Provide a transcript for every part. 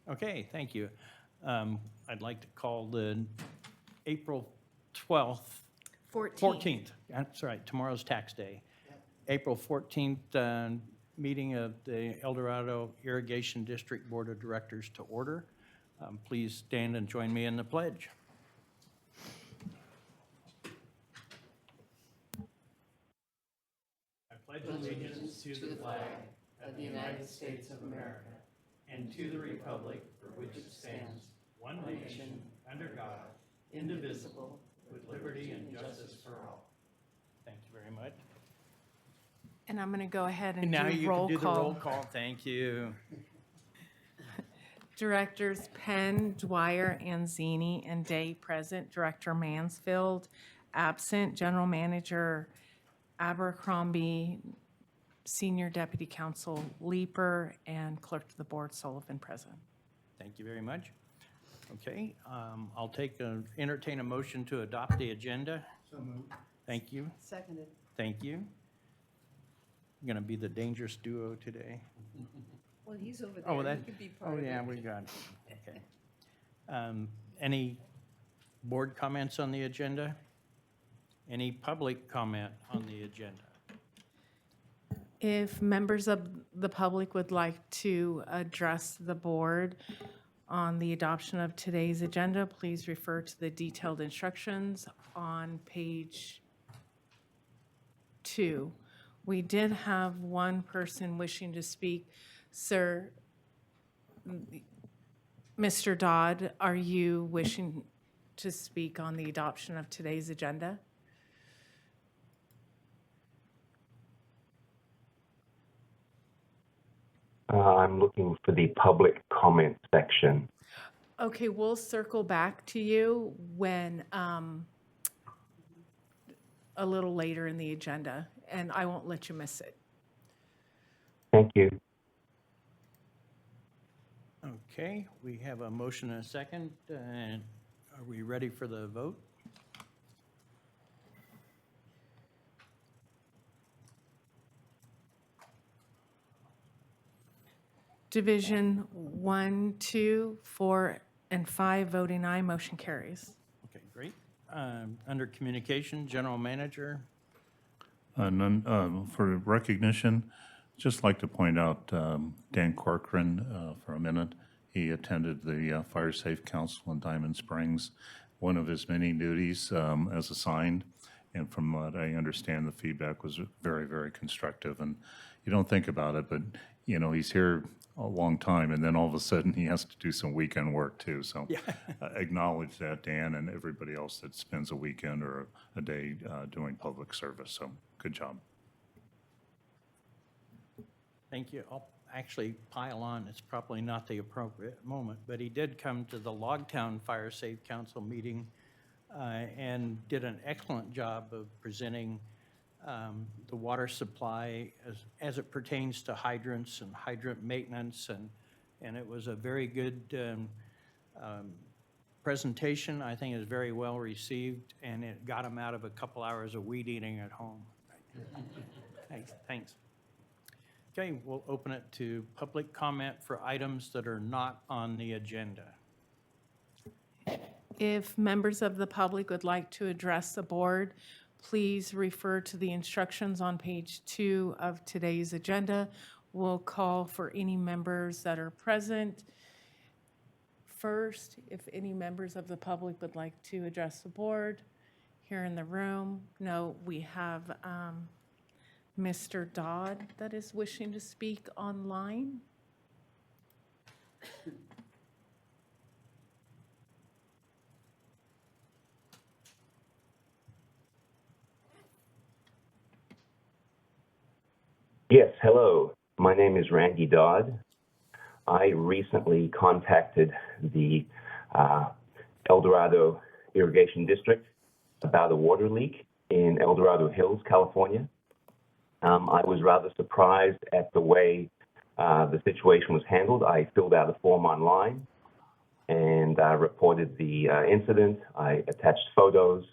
Okay, thank you. I'd like to call the April 12th, 14th, that's right, tomorrow's tax day. April 14th meeting of the El Dorado Irrigation District Board of Directors to order. Please stand and join me in the pledge. I pledge allegiance to the flag of the United States of America and to the republic for which it stands, one nation, under God, indivisible, with liberty and justice for all. Thank you very much. And I'm going to go ahead and Now do you roll can do the roll call. call. Thank you. Directors Penn, Dwyer, Anzini, and Day present. Director Mansfield absent. General Manager Abercrombie, Senior Deputy Counsel Leeper, and Clerk to the Board Sullivan present. Thank you very much. Okay, I'll entertain a motion to adopt the agenda. So moved. Thank you. Seconded. Thank you. Going to be the dangerous duo today. Well, he's over there. Oh, He that, could be part oh, of yeah, it. we got it. Okay. Any board comments on the agenda? Any public comment on the agenda? If members of the public would like to address the board on the adoption of today's agenda, please refer to the detailed instructions on page 2. We did have one person wishing to speak. Sir, Mr. Dodd, are you wishing to speak on the adoption of today's agenda? I'm looking for the public comment section. Okay, we'll circle back to you when, a little later in the agenda, and I won't let you miss it. Thank you. Okay, we have a motion and a second. And are we ready for the vote? Division 1, 2, 4, and 5, voting aye, motion carries. Okay, great. Under communication, general manager. For recognition, just like to point out Dan Corcoran for a minute. He attended the Fire Safe Council in Diamond Springs, one of his many duties as assigned. And from what I understand, the feedback was very, very constructive. And you don't think about it, but, you know, he's here a long time, and then all of a sudden he has to do some weekend work too. So acknowledge that, Dan, and everybody else that spends a weekend or a day doing public service. So good job. Thank you. I'll actually pile on. It's probably not the appropriate moment, but he did come to the Logtown Fire Safe Council meeting and did an excellent job of presenting the water supply as it pertains to hydrants and hydrant maintenance, and it was a very good presentation. I think it was very well received, and it got him out of a couple hours of weed eating at home. Thanks. Okay, we'll open it to public comment for items that are not on the agenda. If members of the public would like to address the board, please refer to the instructions on page 2 of today's agenda. We'll call for any members that are present. First, if any members of the public would like to address the board here in the room. No, we have Mr. Dodd that is wishing to speak online. Yes, hello. My name is Randy Dodd. I recently contacted the El Dorado Irrigation District about a water leak in El Dorado Hills, California. I was rather surprised at the way the situation was handled. I filled out a form online and reported the incident. I attached photos.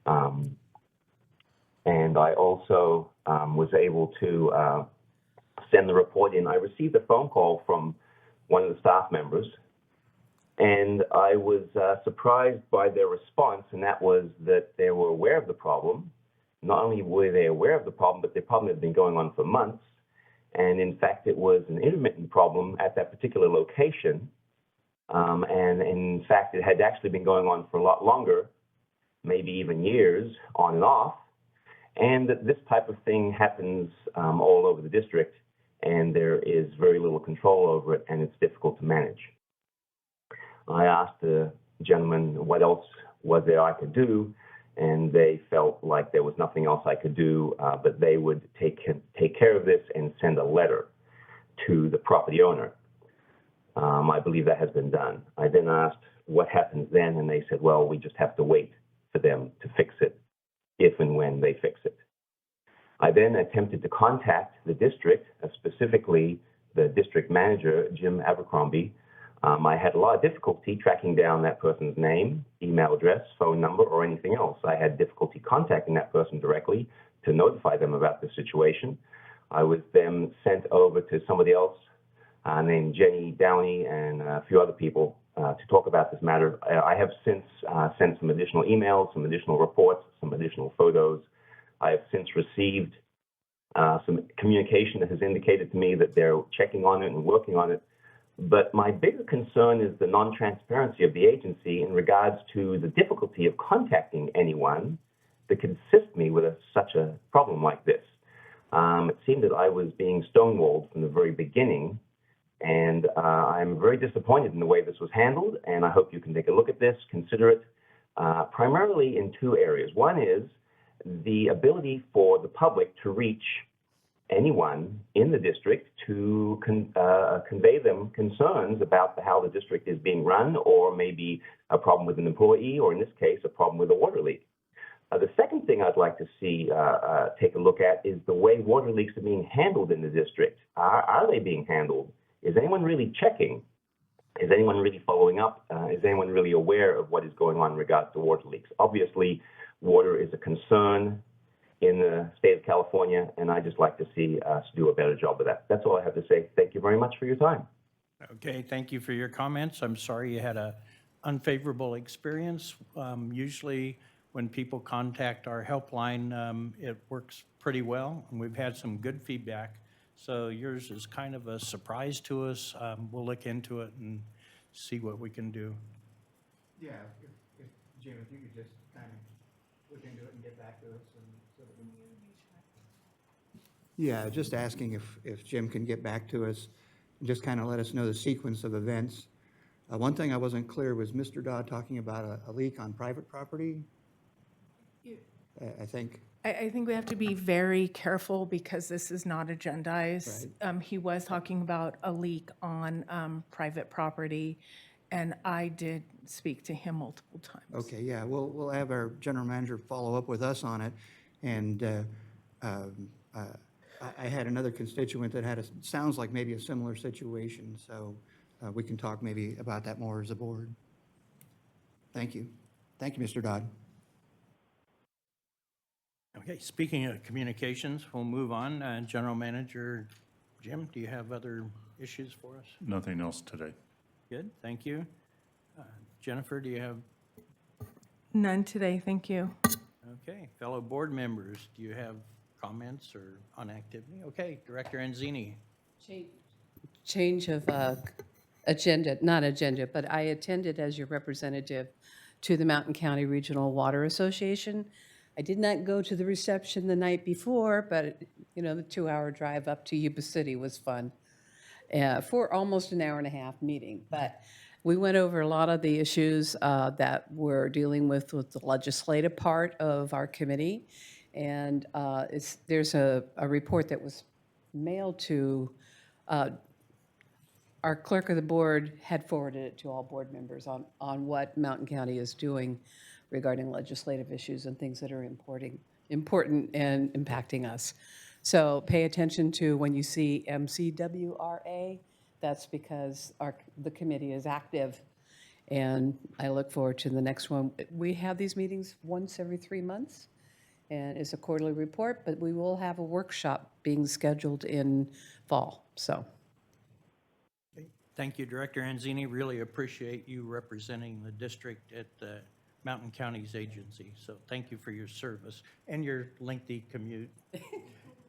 And I also was able to send the report in. I received a phone call from one of the staff members, and I was surprised by their response, and that was that they were aware of the problem. Not only were they aware of the problem, but the problem had been going on for months, and in fact, it was an intermittent problem at that particular location, and in fact, it had actually been going on for a lot longer, maybe even years, on and off, and that this type of thing happens all over the district, and there is very little control over it, and it's difficult to manage. I asked the gentleman what else was there I could do, and they felt like there was nothing else I could do, but they would take care of this and send a letter to the property owner. I believe that has been done. I then asked what happens then, and they said, well, we just have to wait for them to fix it, if and when they fix it. I then attempted to contact the district, specifically the district manager, Jim Abercrombie. I had a lot of difficulty tracking down that person's name, email address, phone number, or anything else. I had difficulty contacting that person directly to notify them about the situation. I was then sent over to somebody else named Jenny Downey and a few other people to talk about this matter. I have since sent some additional emails, some additional reports, some additional photos. I have since received some communication that has indicated to me that they're checking on it and working on it. But my bigger concern is the non-transparency of the agency in regards to the difficulty of contacting anyone that could assist me with such a problem like this. It seemed that I was being stonewalled from the very beginning, and I'm very disappointed in the way this was handled, and I hope you can take a look at this, consider it, primarily in two areas. One is the ability for the public to reach anyone in the district to convey them concerns about how the district is being run, or maybe a problem with an employee, or in this case, a problem with a water leak. The second thing I'd like to see take a look at is the way water leaks are being handled in the district. Are they being handled? Is anyone really checking? Is anyone really following up? Is anyone really aware of what is going on in regards to water leaks? Obviously, water is a concern in the state of California, and I'd just like to see us do a better job of that. That's all I have to say. Thank you very much for your time. Okay, thank you for your comments. I'm sorry you had a unfavorable experience. Usually when people contact our helpline, it works pretty well, and we've had some good feedback. So yours is kind of a surprise to us. We'll look into it and see what we can do. Yeah, if Jim, if you could just kind of look into it and get back to us and so that we can. Yeah, just asking if Jim can get back to us and just kind of let us know the sequence of events. One thing I wasn't clear was Mr. Dodd talking about a leak on private property. I think. I think we have to be very careful because this is not agendized. He was talking about a leak on private property, and I did speak to him multiple times. Okay, yeah, we'll have our general manager follow up with us on it. And I had another constituent that had sounds like maybe a similar situation, so we can talk maybe about that more as a board. Thank you. Thank you, Mr. Dodd. Okay, speaking of communications, we'll move on. General Manager Jim, do you have other issues for us? Nothing else today. Good, thank you. Jennifer, do you have? None today, thank you. Okay, fellow board members, do you have comments or on activity? Okay, Director Anzini. Change of agenda, not agenda, but I attended as your representative to the Mountain County Regional Water Association. I did not go to the reception the night before, but, you know, the 2-hour drive up to Yuba City was fun for almost an hour and a half meeting. But we went over a lot of the issues that we're dealing with the legislative part of our committee. And there's a report that was mailed to, our clerk of the board had forwarded it to all board members on what Mountain County is doing regarding legislative issues and things that are important and impacting us. So pay attention to when you see MCWRA, that's because the committee is active. And I look forward to the next one. We have these meetings once every 3 months, and it's a quarterly report, but we will have a workshop being scheduled in fall, so. Thank you, Director Anzini. Really appreciate you representing the district at the Mountain Counties Agency. So thank you for your service and your lengthy commute. Of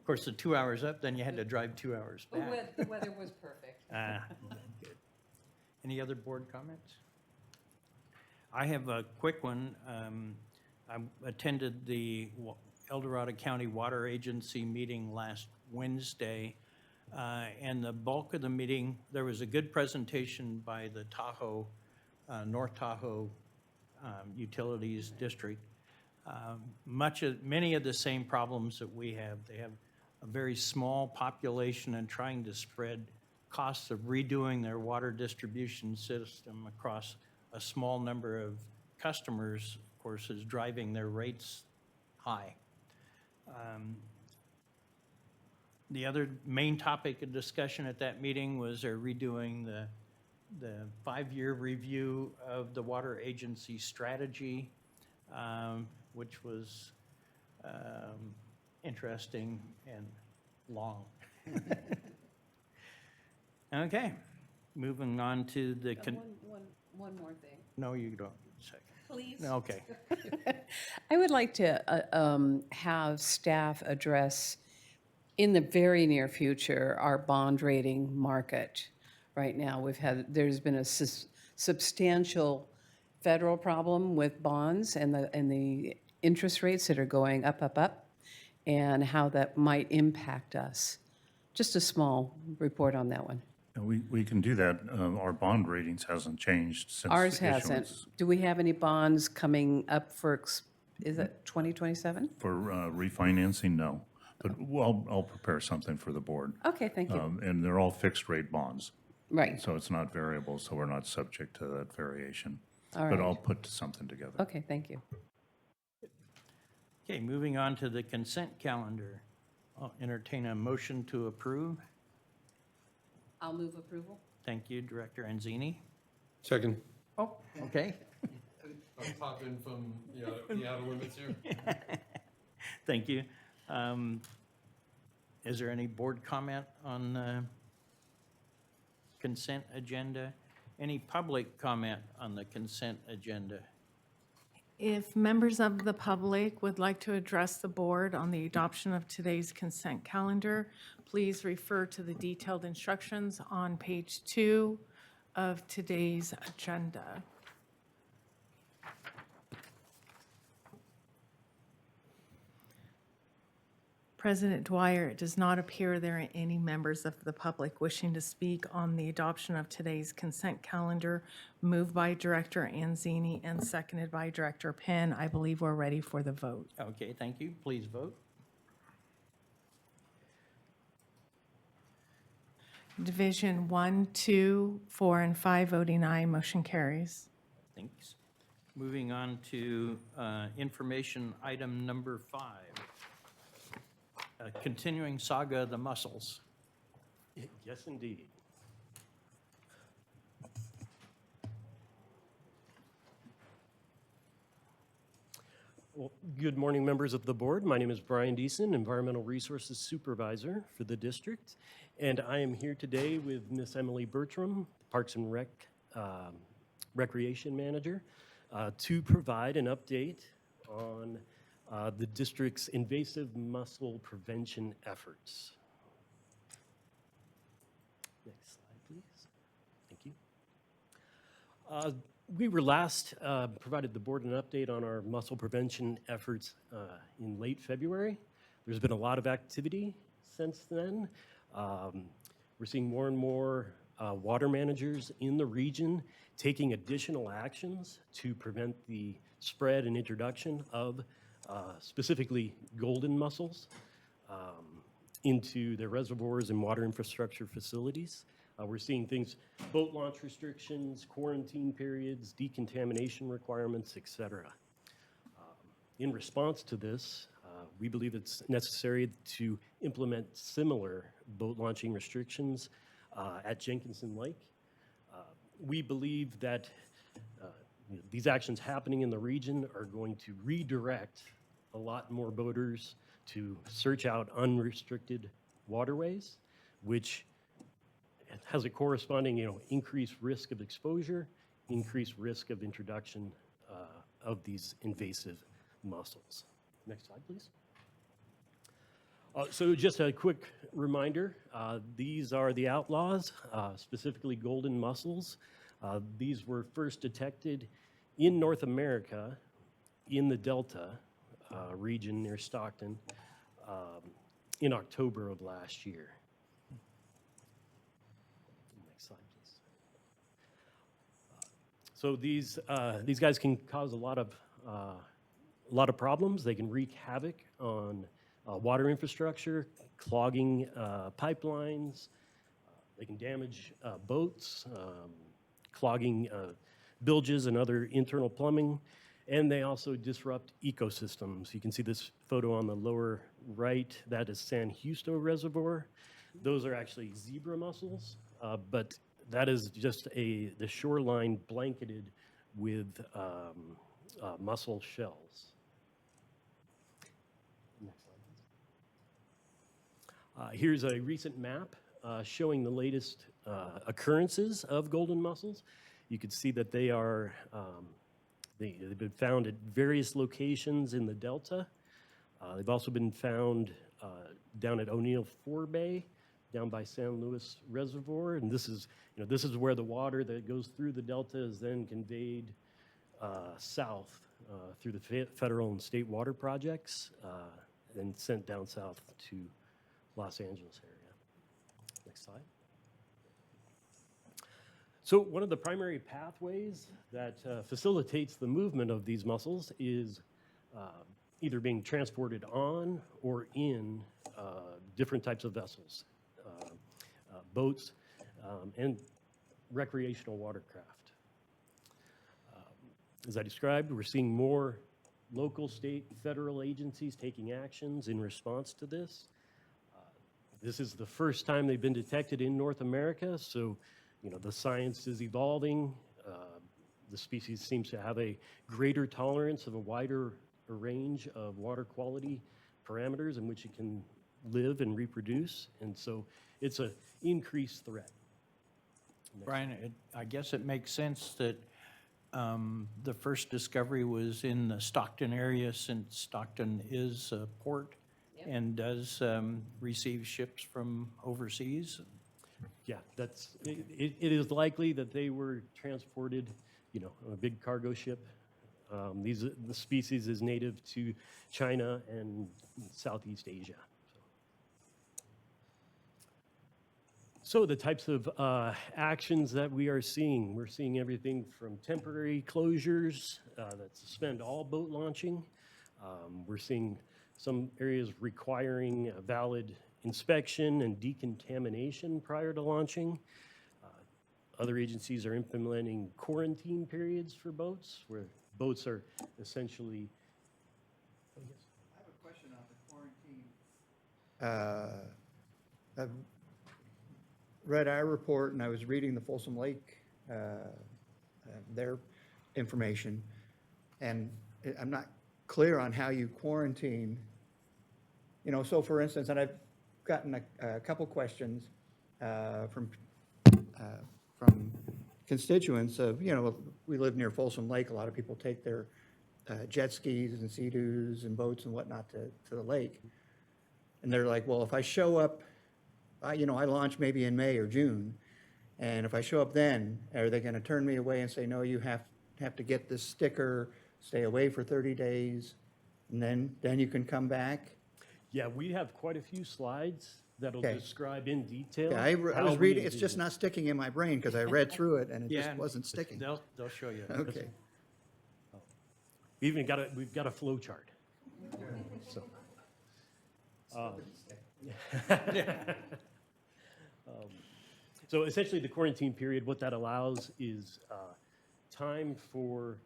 course, the 2 hours up, then you had to drive 2 hours back. The weather was perfect. Good. Any other board comments? I have a quick one. I attended the El Dorado County Water Agency meeting last Wednesday, and the bulk of the meeting, there was a good presentation by the Tahoe, North Tahoe Utilities District. Many of the same problems that we have. They have a very small population and trying to spread costs of redoing their water distribution system across a small number of customers, of course, is driving their rates high. The other main topic of discussion at that meeting was they're redoing the 5-year review of the water agency strategy, which was interesting and long. Okay, moving on to the, One more thing. no, you don't, second. Please. Okay, I would like to have staff address in the very near future our bond rating market. Right now, there's been a substantial federal problem with bonds and the interest rates that are going up, and how that might impact us. Just a small report on that one. And we can do that. Our bond ratings hasn't changed since Ours the hasn't. issuance Do we have any bonds coming up is it 2027? for refinancing, no. But I'll prepare something for the board. Okay, thank you. And they're all fixed-rate bonds, Right, so it's not variable, so we're not subject to that variation. all But right. I'll put something together. Okay, thank you. okay, moving on to the consent calendar. I'll entertain a motion to approve. I'll move approval. Thank you, Director Anzini. Second. Oh, okay. I'll pop in from the outer limits here. Thank you. Is there any board comment on the consent agenda? Any public comment on the consent agenda? If members of the public would like to address the board on the adoption of today's consent calendar, please refer to the detailed instructions on page 2 of today's agenda. President Dwyer, it does not appear there are any members of the public wishing to speak on the adoption of today's consent calendar, moved by Director Anzini and seconded by Director Penn. I believe we're ready for the vote. Okay, thank you. Please vote. Division 1, 2, 4, and 5 voting aye, motion carries. Thanks. Moving on to information item number 5. Continuing saga of the mussels. Yes, indeed. Well, good morning, members of the board. My name is Brian Deason, Environmental Resources Supervisor for the district, and I am here today with Miss Emily Bertram, Parks and Recreation Manager, to provide an update on the district's invasive mussel prevention efforts. Next slide, please. Thank you. We were last provided the board an update on our mussel prevention efforts in late February. There's been a lot of activity since then. We're seeing more and more water managers in the region taking additional actions to prevent the spread and introduction of specifically golden mussels into their reservoirs and water infrastructure facilities. We're seeing things, boat launch restrictions, quarantine periods, decontamination requirements, et cetera. In response to this, we believe it's necessary to implement similar boat launching restrictions at Jenkinson Lake. We believe that these actions happening in the region are going to redirect a lot more boaters to search out unrestricted waterways, which it has a corresponding, increased risk of exposure, increased risk of introduction of these invasive mussels. Next slide, please. So just a quick reminder, these are the outlaws, specifically golden mussels. These were first detected in North America in the Delta region near Stockton in October of last year. Next slide, please. So these guys can cause a lot of problems. They can wreak havoc on water infrastructure, clogging pipelines. They can damage boats, clogging bilges and other internal plumbing, and they also disrupt ecosystems. You can see this photo on the lower right. That is San Justo Reservoir. Those are actually zebra mussels, but that is just the shoreline blanketed with mussel shells. Next slide, please. Here's a recent map showing the latest occurrences of golden mussels. You can see that they are, they've been found at various locations in the Delta. They've also been found down at O'Neill Forebay, down by San Luis Reservoir, and this is where the water that goes through the Delta is then conveyed south through the federal and state water projects and sent down south to Los Angeles area. Next slide. So one of the primary pathways that facilitates the movement of these mussels is either being transported on or in different types of vessels, boats, and recreational watercraft. As I described, we're seeing more local, state, federal agencies taking actions in response to this. This is the first time they've been detected in North America, so the science is evolving. The species seems to have a greater tolerance of a wider range of water quality parameters in which it can live and reproduce, and so it's an increased threat. Brian, I guess it makes sense that the first discovery was in the Stockton area, since Stockton is a port and does receive ships from overseas. Yeah, it is likely that they were transported, on a big cargo ship. The species is native to China and Southeast Asia. So the types of actions that we're seeing everything from temporary closures that suspend all boat launching. We're seeing some areas requiring a valid inspection and decontamination prior to launching. Other agencies are implementing quarantine periods for boats, where boats are essentially. I have a question on the quarantine. I've read our report, and I was reading the Folsom Lake, their information, and I'm not clear on how you quarantine. So for instance, and I've gotten a couple questions from constituents of, we live near Folsom Lake. A lot of people take their jet skis and sea-doos and boats and whatnot to the lake. And they're like, well, if I show up, I launch maybe in May or June, and if I show up then, are they going to turn me away and say, no, you have to get this sticker, stay away for 30 days, and then you can come back? Yeah, we have quite a few slides that'll Okay. describe in detail. Yeah, I how was we reading, it's envision just not sticking in my brain because I read through it and it just and wasn't sticking. They'll show you. Okay. We've got a flow chart. So. So essentially, the quarantine period, what that allows is time for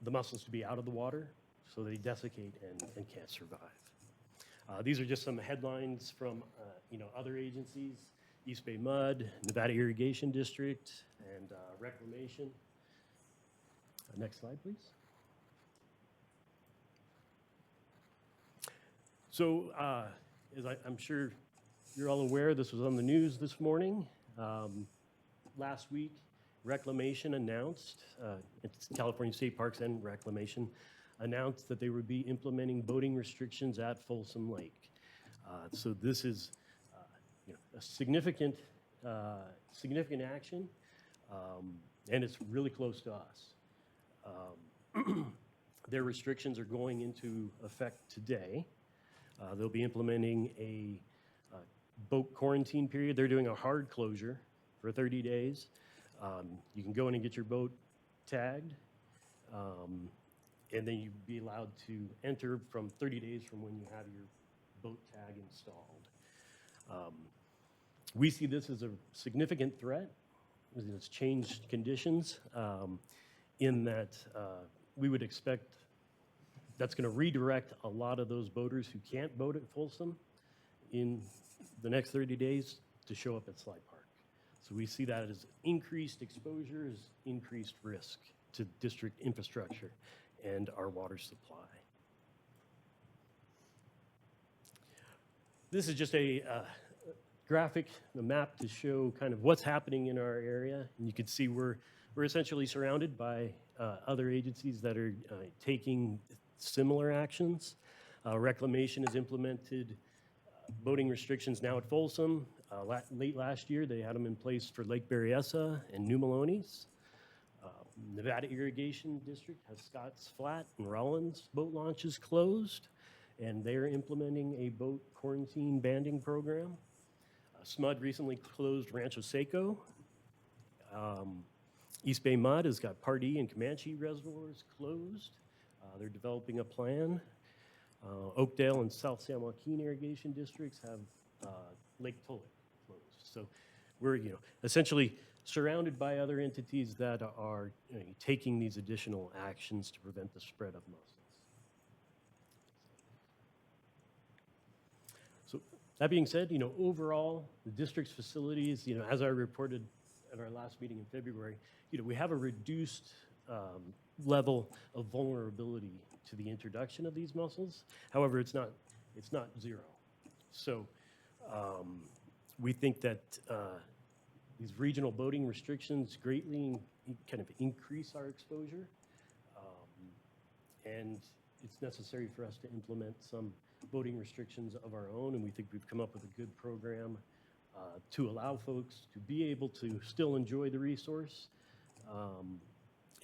the mussels to be out of the water, so they desiccate and can't survive. These are just some headlines from other agencies: East Bay Mud, Nevada Irrigation District, and Reclamation. Next slide, please. So, as I'm sure you're all aware, this was on the news this morning. Last week, Reclamation announced, it's California State Parks and Reclamation, announced that they would be implementing boating restrictions at Folsom Lake. So this is a significant action, and it's really close to us. Their restrictions are going into effect today. They'll be implementing a boat quarantine period. They're doing a hard closure for 30 days. You can go in and get your boat tagged, and then you'd be allowed to enter from 30 days from when you have your boat tag installed. We see this as a significant threat. It's changed conditions in that we would expect that's going to redirect a lot of those boaters who can't boat at Folsom in the next 30 days to show up at Sly Park. So we see that as increased exposure, as increased risk to district infrastructure and our water supply. This is just a graphic, the map to show kind of what's happening in our area. And you can see we're essentially surrounded by other agencies that are taking similar actions. Reclamation has implemented boating restrictions now at Folsom. Late last year, they had them in place for Lake Berryessa and New Melones. Nevada Irrigation District has Scotts Flat and Rollins boat launches closed, and they're implementing a boat quarantine banding program. SMUD recently closed Rancho Seco. East Bay Mud has got Pardee and Comanche reservoirs closed. They're developing a plan. Oakdale and South San Joaquin irrigation districts have Lake Tulloch closed. So we're essentially surrounded by other entities that are taking these additional actions to prevent the spread of mussels. So that being said, overall, the district's facilities, as I reported at our last meeting in February, we have a reduced level of vulnerability to the introduction of these mussels. However, it's not zero. So we think that these regional boating restrictions greatly kind of increase our exposure, and it's necessary for us to implement some boating restrictions of our own, and we think we've come up with a good program to allow folks to be able to still enjoy the resource.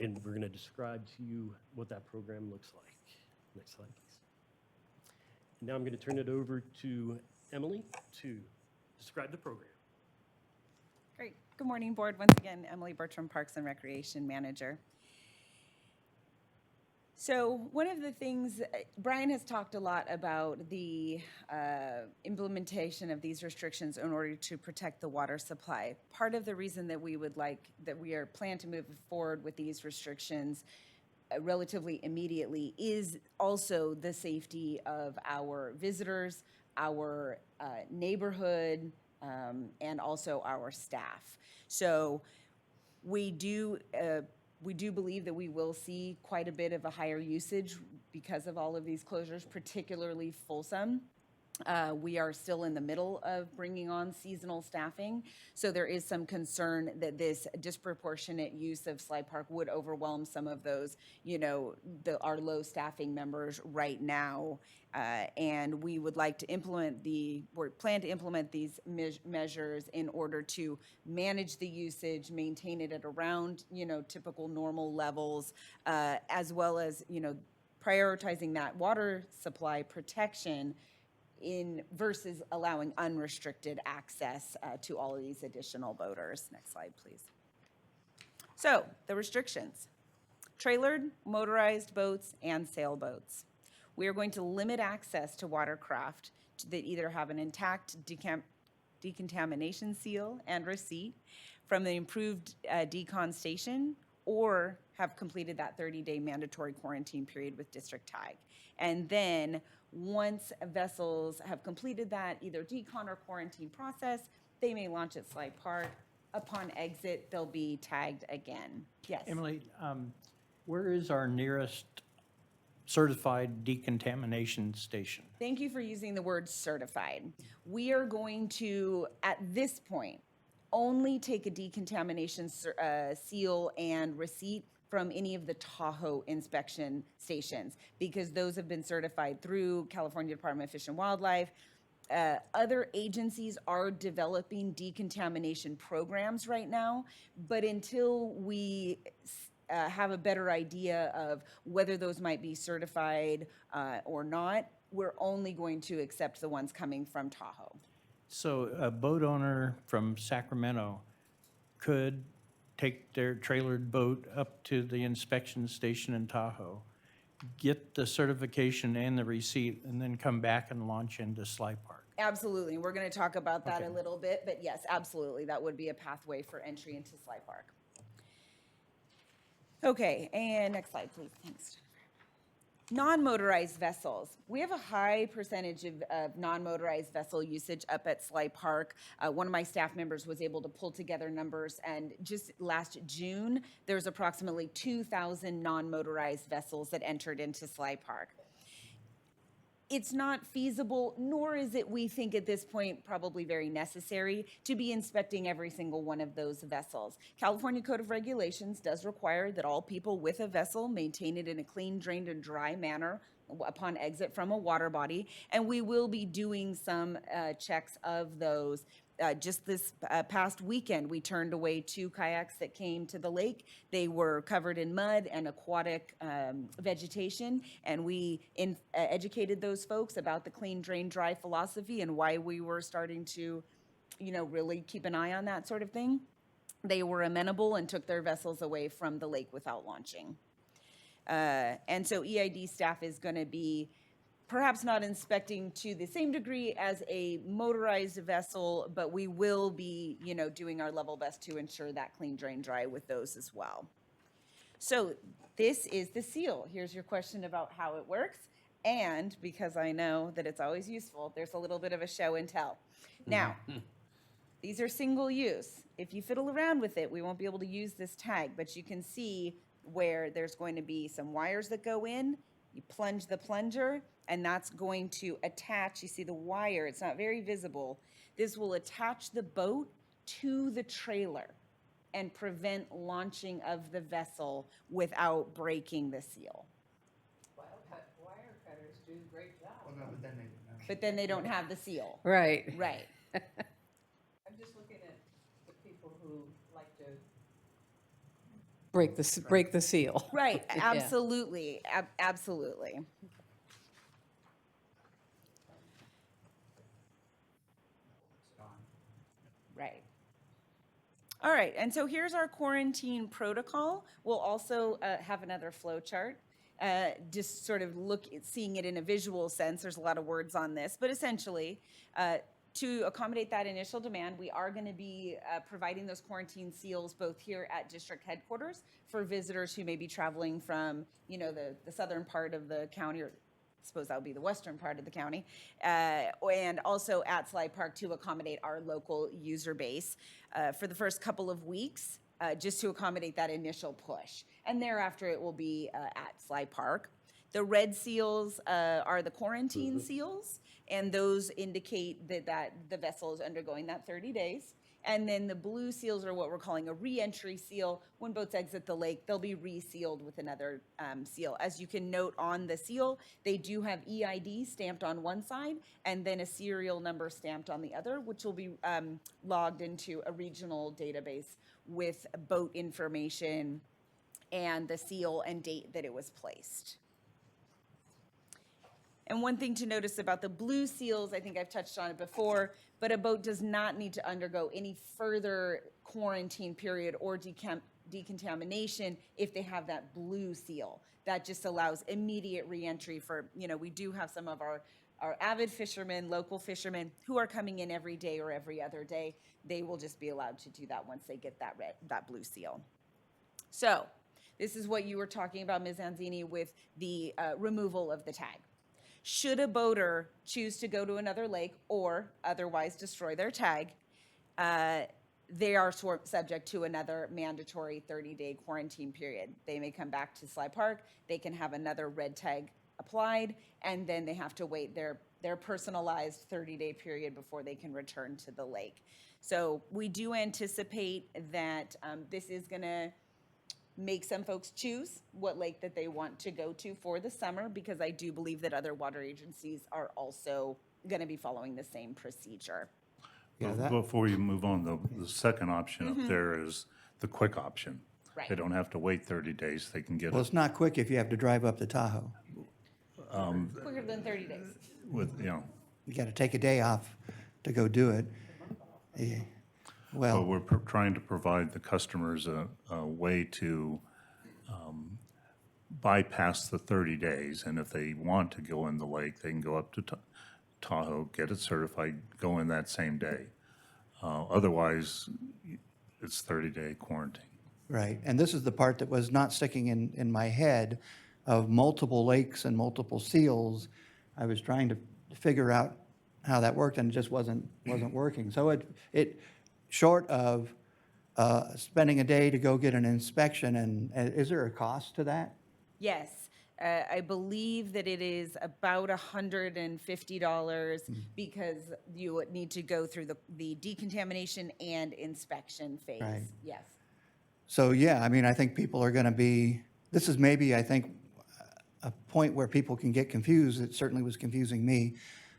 And we're going to describe to you what that program looks like. Next slide, please. Now I'm going to turn it over to Emily to describe the program. Great. Good morning, board. Once again, Emily Bertram, Parks and Recreation Manager. So one of the things, Brian has talked a lot about the implementation of these restrictions in order to protect the water supply. Part of the reason that we are planned to move forward with these restrictions relatively immediately is also the safety of our visitors, our neighborhood, and also our staff. So we do believe that we will see quite a bit of a higher usage because of all of these closures, particularly Folsom. We are still in the middle of bringing on seasonal staffing, so there is some concern that this disproportionate use of Sly Park would overwhelm some of those, our low staffing members right now. And we would like to plan to implement these measures in order to manage the usage, maintain it at around, typical normal levels, as well as, prioritizing that water supply protection versus allowing unrestricted access to all of these additional boaters. Next slide, please. So the restrictions: trailered, motorized boats, and sailboats. We are going to limit access to watercraft that either have an intact decontamination seal and receipt from the improved decon station or have completed that 30-day mandatory quarantine period with district tag. And then once vessels have completed that either decon or quarantine process, they may launch at Sly Park. Upon exit, they'll be tagged again. Yes? Emily, where is our nearest certified decontamination station. Thank you for using the word certified. We are going to, at this point, only take a decontamination seal and receipt from any of the Tahoe inspection stations, because those have been certified through California Department of Fish and Wildlife. Other agencies are developing decontamination programs right now, but until we have a better idea of whether those might be certified or not, we're only going to accept the ones coming from Tahoe. So a boat owner from Sacramento could take their trailered boat up to the inspection station in Tahoe, get the certification and the receipt, and then come back and launch into Sly Park. Absolutely. We're going to talk about that a little bit, but yes, absolutely. That would be a pathway for entry into Sly Park. Okay, and next slide, please. Thanks. Non-motorized vessels. We have a high percentage of non-motorized vessel usage up at Sly Park. One of my staff members was able to pull together numbers, and just last June, there's approximately 2,000 non-motorized vessels that entered into Sly Park. It's not feasible, nor is it, we think at this point, probably very necessary to be inspecting every single one of those vessels. California Code of Regulations does require that all people with a vessel maintain it in a clean, drained, and dry manner upon exit from a water body, and we will be doing some checks of those. Just this past weekend, we turned away 2 kayaks that came to the lake. They were covered in mud and aquatic vegetation, and we educated those folks about the clean, drain, dry philosophy and why we were starting to, really keep an eye on that sort of thing. They were amenable and took their vessels away from the lake without launching. And so EID staff is going to be perhaps not inspecting to the same degree as a motorized vessel, but we will be, doing our level best to ensure that clean, drain, dry with those as well. So this is the seal. Here's your question about how it works. And because I know that it's always useful, there's a little bit of a show and tell. Now, these are single use. If you fiddle around with it, we won't be able to use this tag, but you can see where there's going to be some wires that go in. You plunge the plunger, and that's going to attach, you see the wire, it's not very visible. This will attach the boat to the trailer and prevent launching of the vessel without breaking the seal. Wire cutters do a great job. But then they don't have the seal. Right. Right. I'm just looking at the people who like to break the seal. Right, Yeah. absolutely, absolutely. Right. All right, and so here's our quarantine protocol. We'll also have another flow chart, just sort of seeing it in a visual sense. There's a lot of words on this, but essentially, to accommodate that initial demand, we are going to be providing those quarantine seals both here at district headquarters for visitors who may be traveling from, the southern part of the county, or I suppose that would be the western part of the county, and also at Sly Park to accommodate our local user base for the first couple of weeks, just to accommodate that initial push. And thereafter, it will be at Sly Park. The red seals are the quarantine seals, and those indicate that the vessel is undergoing that 30 days. And then the blue seals are what we're calling a re-entry seal. When boats exit the lake, they'll be resealed with another seal. As you can note on the seal, they do have EID stamped on one side and then a serial number stamped on the other, which will be logged into a regional database with boat information and the seal and date that it was placed. And one thing to notice about the blue seals, I think I've touched on it before, but a boat does not need to undergo any further quarantine period or decontamination if they have that blue seal. That just allows immediate reentry for, we do have some of our avid fishermen, local fishermen, who are coming in every day or every other day. They will just be allowed to do that once they get that blue seal. So this is what you were talking about, Ms. Anzini, with the removal of the tag. Should a boater choose to go to another lake or otherwise destroy their tag, they are subject to another mandatory 30-day quarantine period. They may come back to Sly Park. They can have another red tag applied, and then they have to wait their personalized 30-day period before they can return to the lake. So we do anticipate that this is going to make some folks choose what lake that they want to go to for the summer, because I do believe that other water agencies are also going to be following the same procedure. Yeah, that, Before you move on, the second option up there is the quick option. Right. They don't have to wait 30 days. They can get well, it it's not quick if you have to drive up to Tahoe. Quicker than 30 days. with, You got to take a day off to go do it. Yeah. but Well, we're trying to provide the customers a way to bypass the 30 days. And if they want to go in the lake, they can go up to Tahoe, get it certified, go in that same day. Otherwise, it's 30-day quarantine. right. And this is the part that was not sticking in my head of multiple lakes and multiple seals. I was trying to figure out how that worked, and it just wasn't working. So it short of spending a day to go get an inspection, and is there a cost to that? Yes. I believe that it is about $150 because you would need to go through the decontamination and inspection phase. Right. Yes. So, yeah, I mean, I think people are going to be, this is maybe, I think, a point where people can get confused. It certainly was confusing me.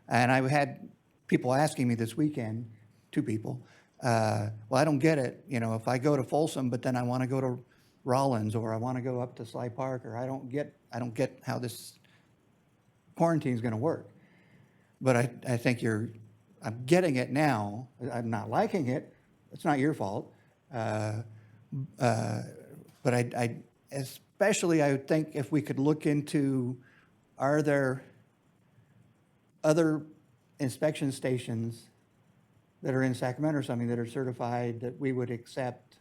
And I had people asking me this weekend, 2 people, well, I don't get it. You know, if I go to Folsom, but then I want to go to Rollins, or I want to go up to Sly Park, or I don't get how this quarantine is going to work. But I think I'm getting it now. I'm not liking it. It's not your fault. But I especially, I would think if we could look into, are there other inspection stations that are in Sacramento or something that are certified that we would accept,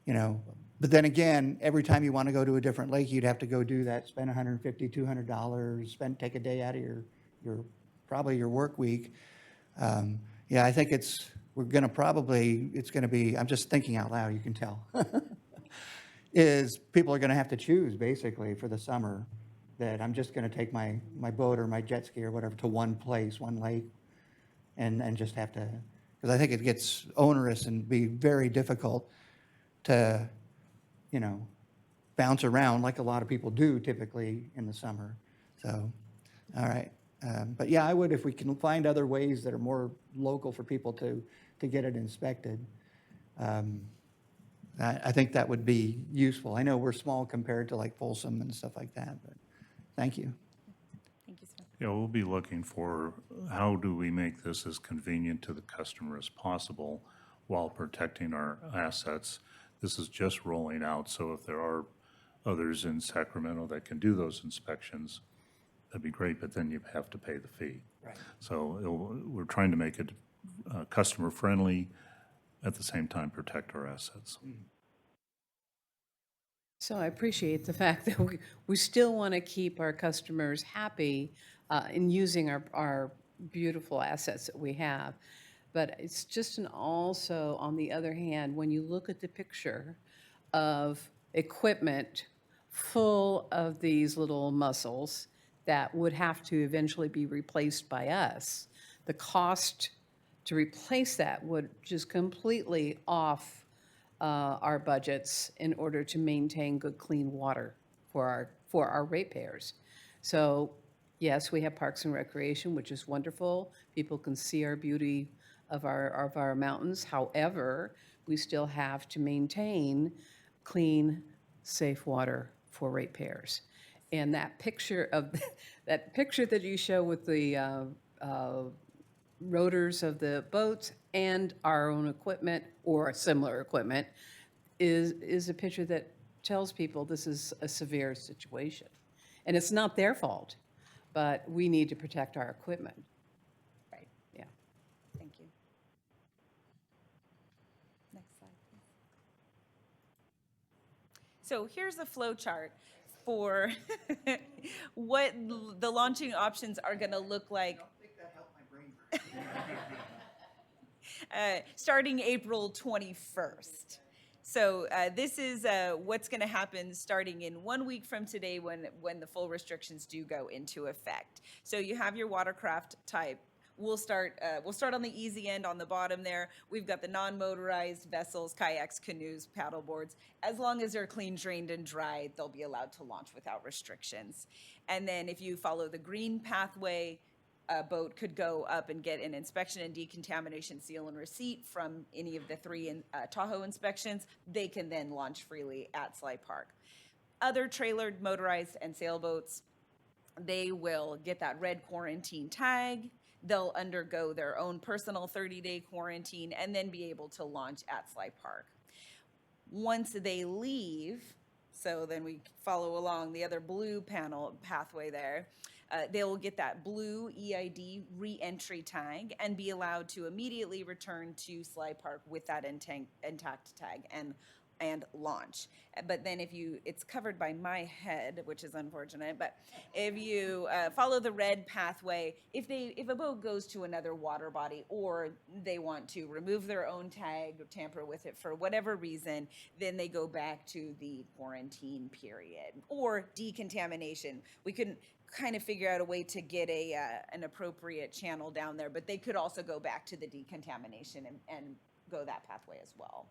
you know? But then again, every time you want to go to a different lake, you'd have to go do that, spend $150, $200, take a day out of your probably your work week. Yeah, I think it's going to be, I'm just thinking out loud, you can tell, is people are going to have to choose basically for the summer that I'm just going to take my boat or my jet ski or whatever to one place, one lake, and just have to, because I think it gets onerous and be very difficult to, you know, bounce around like a lot of people do typically in the summer. So, all right. But yeah, I would, if we can find other ways that are more local for people to get it inspected. I think that would be useful. I know we're small compared to like Folsom and stuff like that, but thank you. Thank you, sir. Yeah, we'll be looking for how do we make this as convenient to the customer as possible while protecting our assets. This is just rolling out, so if there are others in Sacramento that can do those inspections, that'd be great, but then you have to pay the fee. Right. So we're trying to make it customer-friendly, at the same time protect our assets. So I appreciate the fact that we still want to keep our customers happy in using our beautiful assets that we have. But it's just also, on the other hand, when you look at the picture of equipment full of these little mussels that would have to eventually be replaced by us, the cost to replace that would just completely off our budgets in order to maintain good, clean water for our ratepayers. So yes, we have Parks and Recreation, which is wonderful. People can see our beauty of our mountains. However, we still have to maintain clean, safe water for ratepayers. And that picture that you show with the rotors of the boats and our own equipment or similar equipment is a picture that tells people this is a severe situation. And it's not their fault, but we need to protect our equipment. Right. Yeah. Thank you. Next slide, please. So here's a flow chart for what the launching options are going to look like. Starting April 21st. So this is what's going to happen starting in 1 week from today when the full restrictions do go into effect. So you have your watercraft type. We'll start on the easy end on the bottom there. We've got the non-motorized vessels, kayaks, canoes, paddleboards. As long as they're clean, drained, and dried, they'll be allowed to launch without restrictions. And then if you follow the green pathway, a boat could go up and get an inspection and decontamination seal and receipt from any of the three Tahoe inspections. They can then launch freely at Sly Park. Other trailered, motorized, and sailboats, they will get that red quarantine tag. They'll undergo their own personal 30-day quarantine and then be able to launch at Sly Park. Once they leave, so then we follow along the other blue pathway there, they will get that blue EID re-entry tag and be allowed to immediately return to Sly Park with that intact tag and launch. But then it's covered by my head, which is unfortunate, but if you follow the red pathway, if a boat goes to another water body or they want to remove their own tag or tamper with it for whatever reason, then they go back to the quarantine period or decontamination. We couldn't kind of figure out a way to get an appropriate channel down there, but they could also go back to the decontamination and go that pathway as well.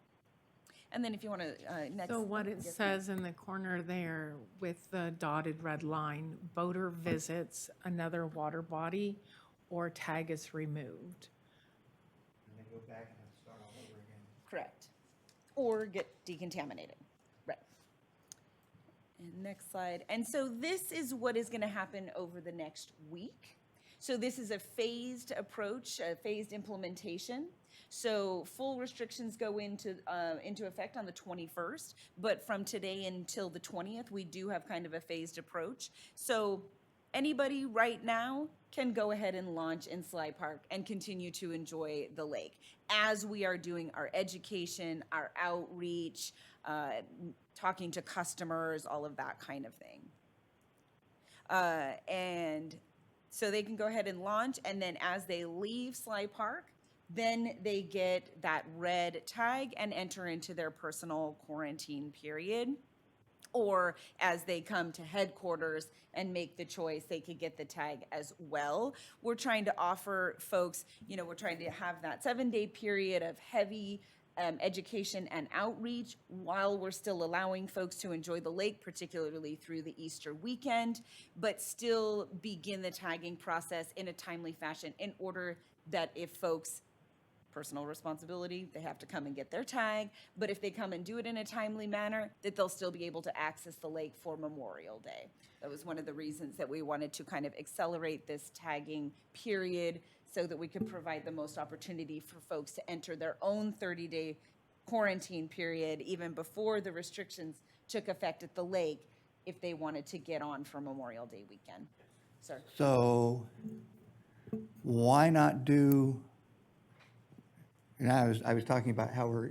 And then if you want to, next. So what it yes, ma'am. says in the corner there with the dotted red line, boater visits another water body or tag is removed. And they go back and start all over again. Correct. Or get decontaminated. Right. And next slide. And so this is what is going to happen over the next week. So this is a phased approach, a phased implementation. So full restrictions go into effect on the 21st, but from today until the 20th, we do have kind of a phased approach. So anybody right now can go ahead and launch in Sly Park and continue to enjoy the lake as we are doing our education, our outreach, talking to customers, all of that kind of thing. And so they can go ahead and launch, and then as they leave Sly Park, then they get that red tag and enter into their personal quarantine period. Or as they come to headquarters and make the choice, they could get the tag as well. We're trying to offer folks, we're trying to have that 7-day period of heavy education and outreach while we're still allowing folks to enjoy the lake, particularly through the Easter weekend, but still begin the tagging process in a timely fashion in order that if folks, personal responsibility, they have to come and get their tag, but if they come and do it in a timely manner, that they'll still be able to access the lake for Memorial Day. That was one of the reasons that we wanted to kind of accelerate this tagging period so that we could provide the most opportunity for folks to enter their own 30-day quarantine period even before the restrictions took effect at the lake if they wanted to get on for Memorial Day weekend. Sir? So why not do, and I was talking about how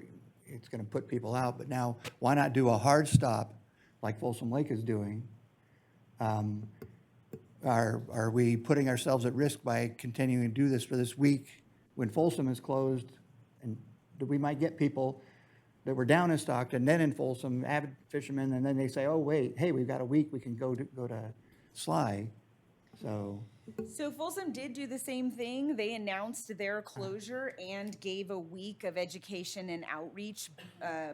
it's going to put people out, but now why not do a hard stop like Folsom Lake is doing? Are we putting ourselves at risk by continuing to do this for this week when Folsom is closed? And we might get people that were down in Stockton, then in Folsom, avid fishermen, and then they say, oh, wait, hey, we've got a week, we can go to Sly. So Folsom did do the same thing. They announced their closure and gave a week of education and outreach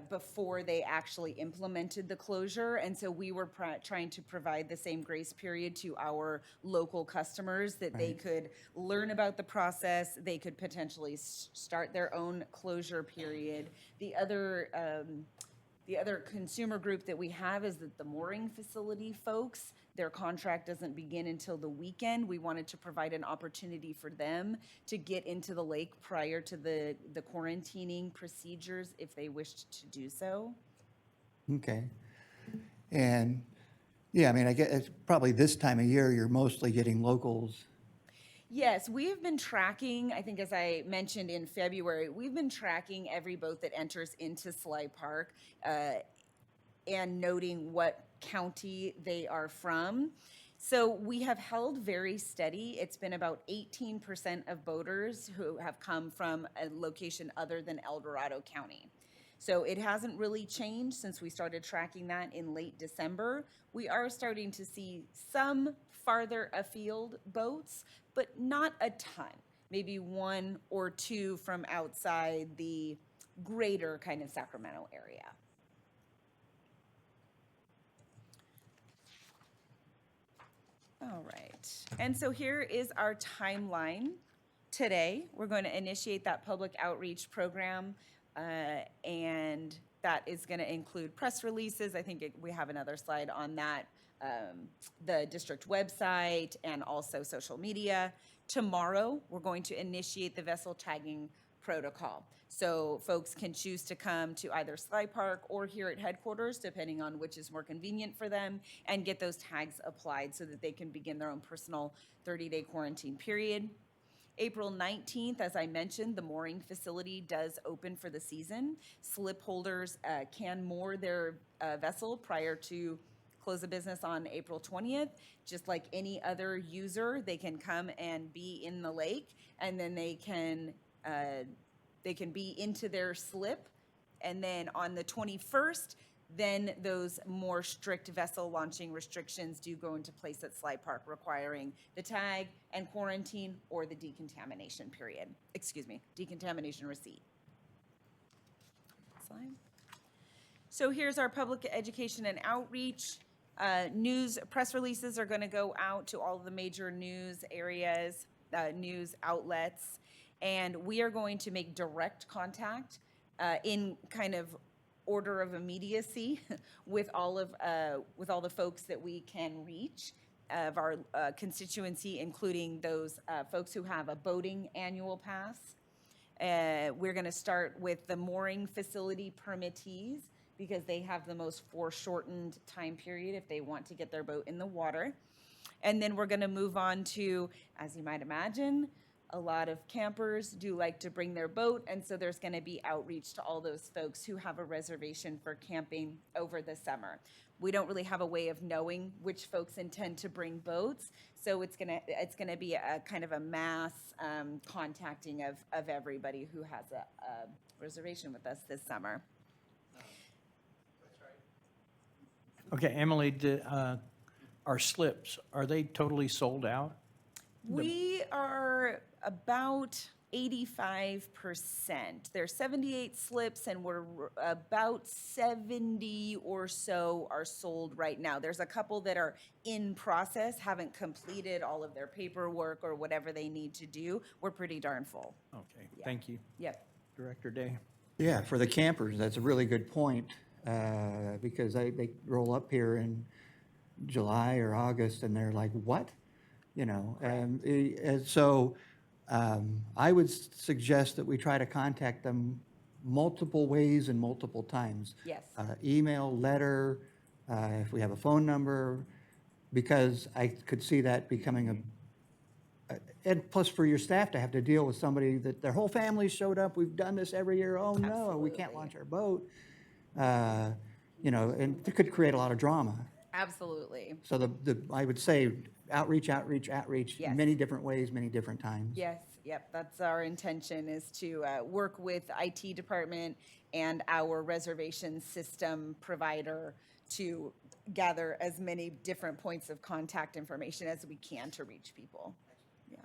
before they actually implemented the closure. And so we were trying to provide the same grace period to our local customers that they could learn about the process. They could potentially start their own closure period. The other consumer group that we have is that the mooring facility folks, their contract doesn't begin until the weekend. We wanted to provide an opportunity for them to get into the lake prior to the quarantining procedures if they wished to do so. Okay. And, yeah, I mean, I guess it's probably this time of year, you're mostly getting locals. Yes, we have been tracking, I think as I mentioned in February, we've been tracking every boat that enters into Sly Park and noting what county they are from. So we have held very steady. It's been about 18% of boaters who have come from a location other than El Dorado County. So it hasn't really changed since we started tracking that in late December. We are starting to see some farther afield boats, but not a ton. Maybe one or two from outside the greater kind of Sacramento area. All right, and so here is our timeline today. We're going to initiate that public outreach program, and that is going to include press releases. I think we have another slide on that, the district website, and also social media. Tomorrow, we're going to initiate the vessel tagging protocol. So folks can choose to come to either Sly Park or here at headquarters, depending on which is more convenient for them, and get those tags applied so that they can begin their own personal 30-day quarantine period. April 19th, as I mentioned, the mooring facility does open for the season. Slip holders can moor their vessel prior to close of business on April 20th. Just like any other user, they can come and be in the lake, and then they can be into their slip. And then on the 21st, then those more strict vessel launching restrictions do go into place at Sly Park, requiring the tag and quarantine or the decontamination period. Decontamination receipt. Slide. So here's our public education and outreach. News press releases are going to go out to all of the major news areas, news outlets, and we are going to make direct contact in kind of order of immediacy with all the folks that we can reach of our constituency, including those folks who have a boating annual pass. We're going to start with the mooring facility permittees, because they have the most foreshortened time period if they want to get their boat in the water. And then we're going to move on to, as you might imagine, a lot of campers do like to bring their boat, and so there's going to be outreach to all those folks who have a reservation for camping over the summer. We don't really have a way of knowing which folks intend to bring boats, so it's gonna be a kind of a mass contacting of everybody who has a reservation with us this summer. Okay, Emily, our slips, are they totally sold out? We are about 85%. There's 78 slips, and we're about 70 or so are sold right now. There's a couple that are in process, haven't completed all of their paperwork or whatever they need to do. We're pretty darn full. Okay, thank you. Yep. Director Day. Yeah, for the campers, that's a really good point, because they roll up here in July or August, and they're like, what? And so I would suggest that we try to contact them multiple ways and multiple times. Yes. Email, letter, if we have a phone number, because I could see that becoming and plus for your staff to have to deal with somebody that their whole family showed up, we've done this every year, oh no, we can't launch our boat. And it could create a lot of drama. Absolutely. So I would say outreach, Yes. many different ways, many different times. Yes, yep, that's our intention, is to work with IT department and our reservation system provider to gather as many different points of contact information as we can to reach people. Yeah.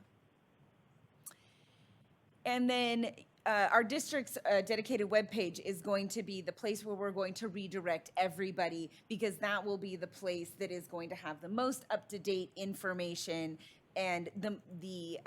And then our district's dedicated webpage is going to be the place where we're going to redirect everybody, because that will be the place that is going to have the most up-to-date information and the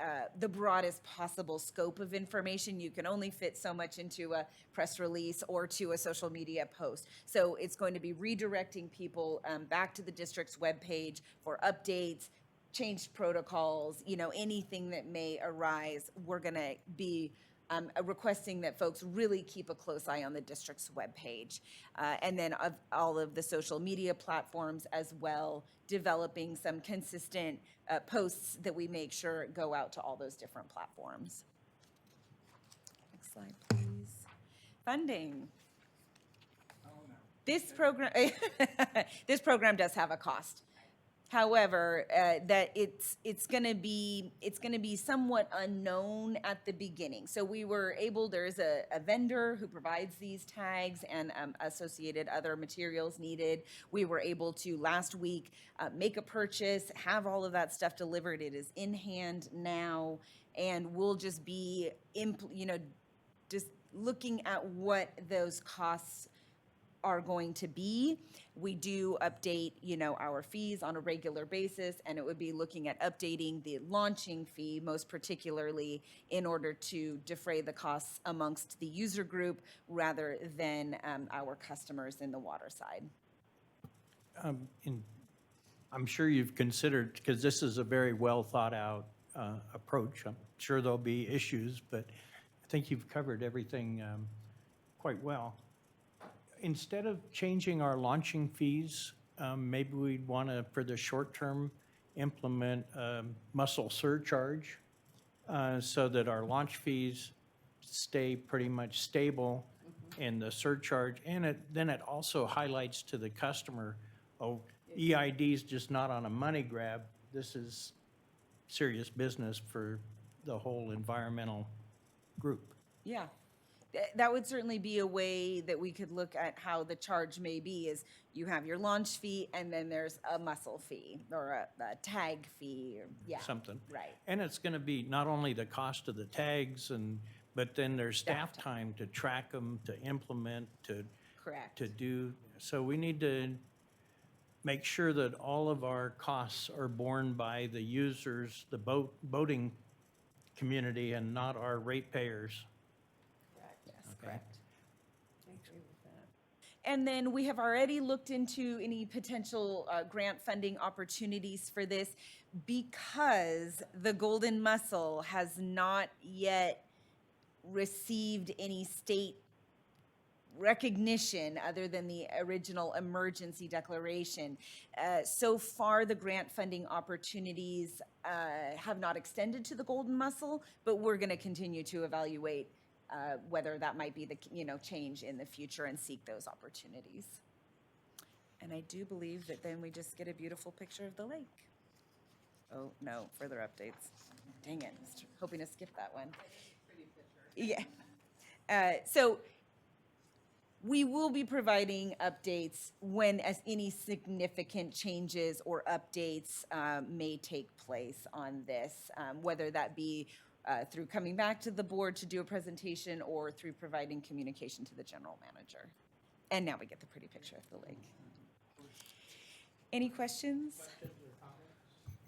broadest possible scope of information. You can only fit so much into a press release or to a social media post. So it's going to be redirecting people back to the district's webpage for updates, changed protocols, anything that may arise. We're going to be requesting that folks really keep a close eye on the district's webpage. And then of all of the social media platforms as well, developing some consistent posts that we make sure go out to all those different platforms. Next slide, please. Funding. This program does have a cost. However, that it's gonna be somewhat unknown at the beginning. So we were able, there's a vendor who provides these tags and associated other materials needed. We were able to last week make a purchase, have all of that stuff delivered. It is in hand now, and we'll just be just looking at what those costs are going to be. We do update, our fees on a regular basis, and it would be looking at updating the launching fee, most particularly in order to defray the costs amongst the user group rather than our customers in the water side. I'm sure you've considered, because this is a very well thought out approach. I'm sure there'll be issues, but I think you've covered everything quite well. Instead of changing our launching fees, maybe we'd want to, for the short term, implement a mussel surcharge so that our launch fees stay pretty much stable in the surcharge. And then it also highlights to the customer, oh, EID is just not on a money grab. This is serious business for the whole environmental group. Yeah. That would certainly be a way that we could look at how the charge may be, is you have your launch fee and then there's a mussel fee or a tag fee, or, yeah. Something. Right. And it's going to be not only the cost of the tags, but then there's staff time to track them, to implement, Correct. to do. So we need to make sure that all of our costs are borne by the users, the boating community, and not our ratepayers. Yes, correct. And then we have already looked into any potential grant funding opportunities for this, because the golden mussel has not yet received any state recognition other than the original emergency declaration. So far, the grant funding opportunities have not extended to the golden mussel, but we're going to continue to evaluate whether that might be the change in the future and seek those opportunities. And I do believe that then we just get a beautiful picture of the lake. Oh, no, further updates. Dang it, I was hoping to skip that one. Yeah. So we will be providing updates when as any significant changes or updates may take place on this, whether that be through coming back to the board to do a presentation or through providing communication to the general manager. And now we get the pretty picture of the lake. Any questions?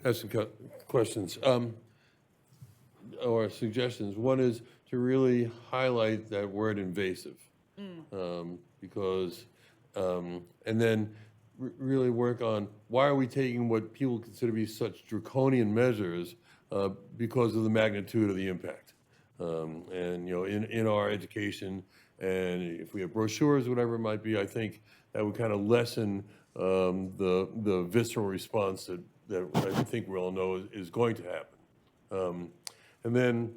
I have some questions or suggestions. One is to really highlight that word invasive, because, and then really work on why are we taking what people consider to be such draconian measures because of the magnitude of the impact. And, in our education, and if we have brochures, whatever it might be, I think that would kind of lessen the visceral response that I think we all know is going to happen. And then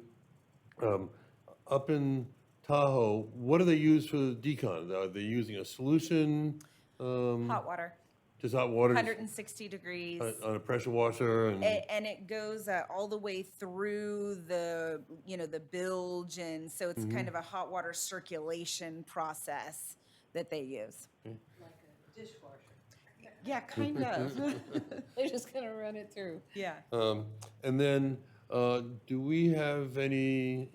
up in Tahoe, what do they use for the decon? Are they using a solution? Hot water, Just hot water? 160 degrees. On a pressure washer and? And it goes all the way through the, the bilge, and so it's kind of a hot water circulation process that they use. Like a dishwasher. Yeah, kind of. They're just gonna run it through. Yeah. And then, do we have any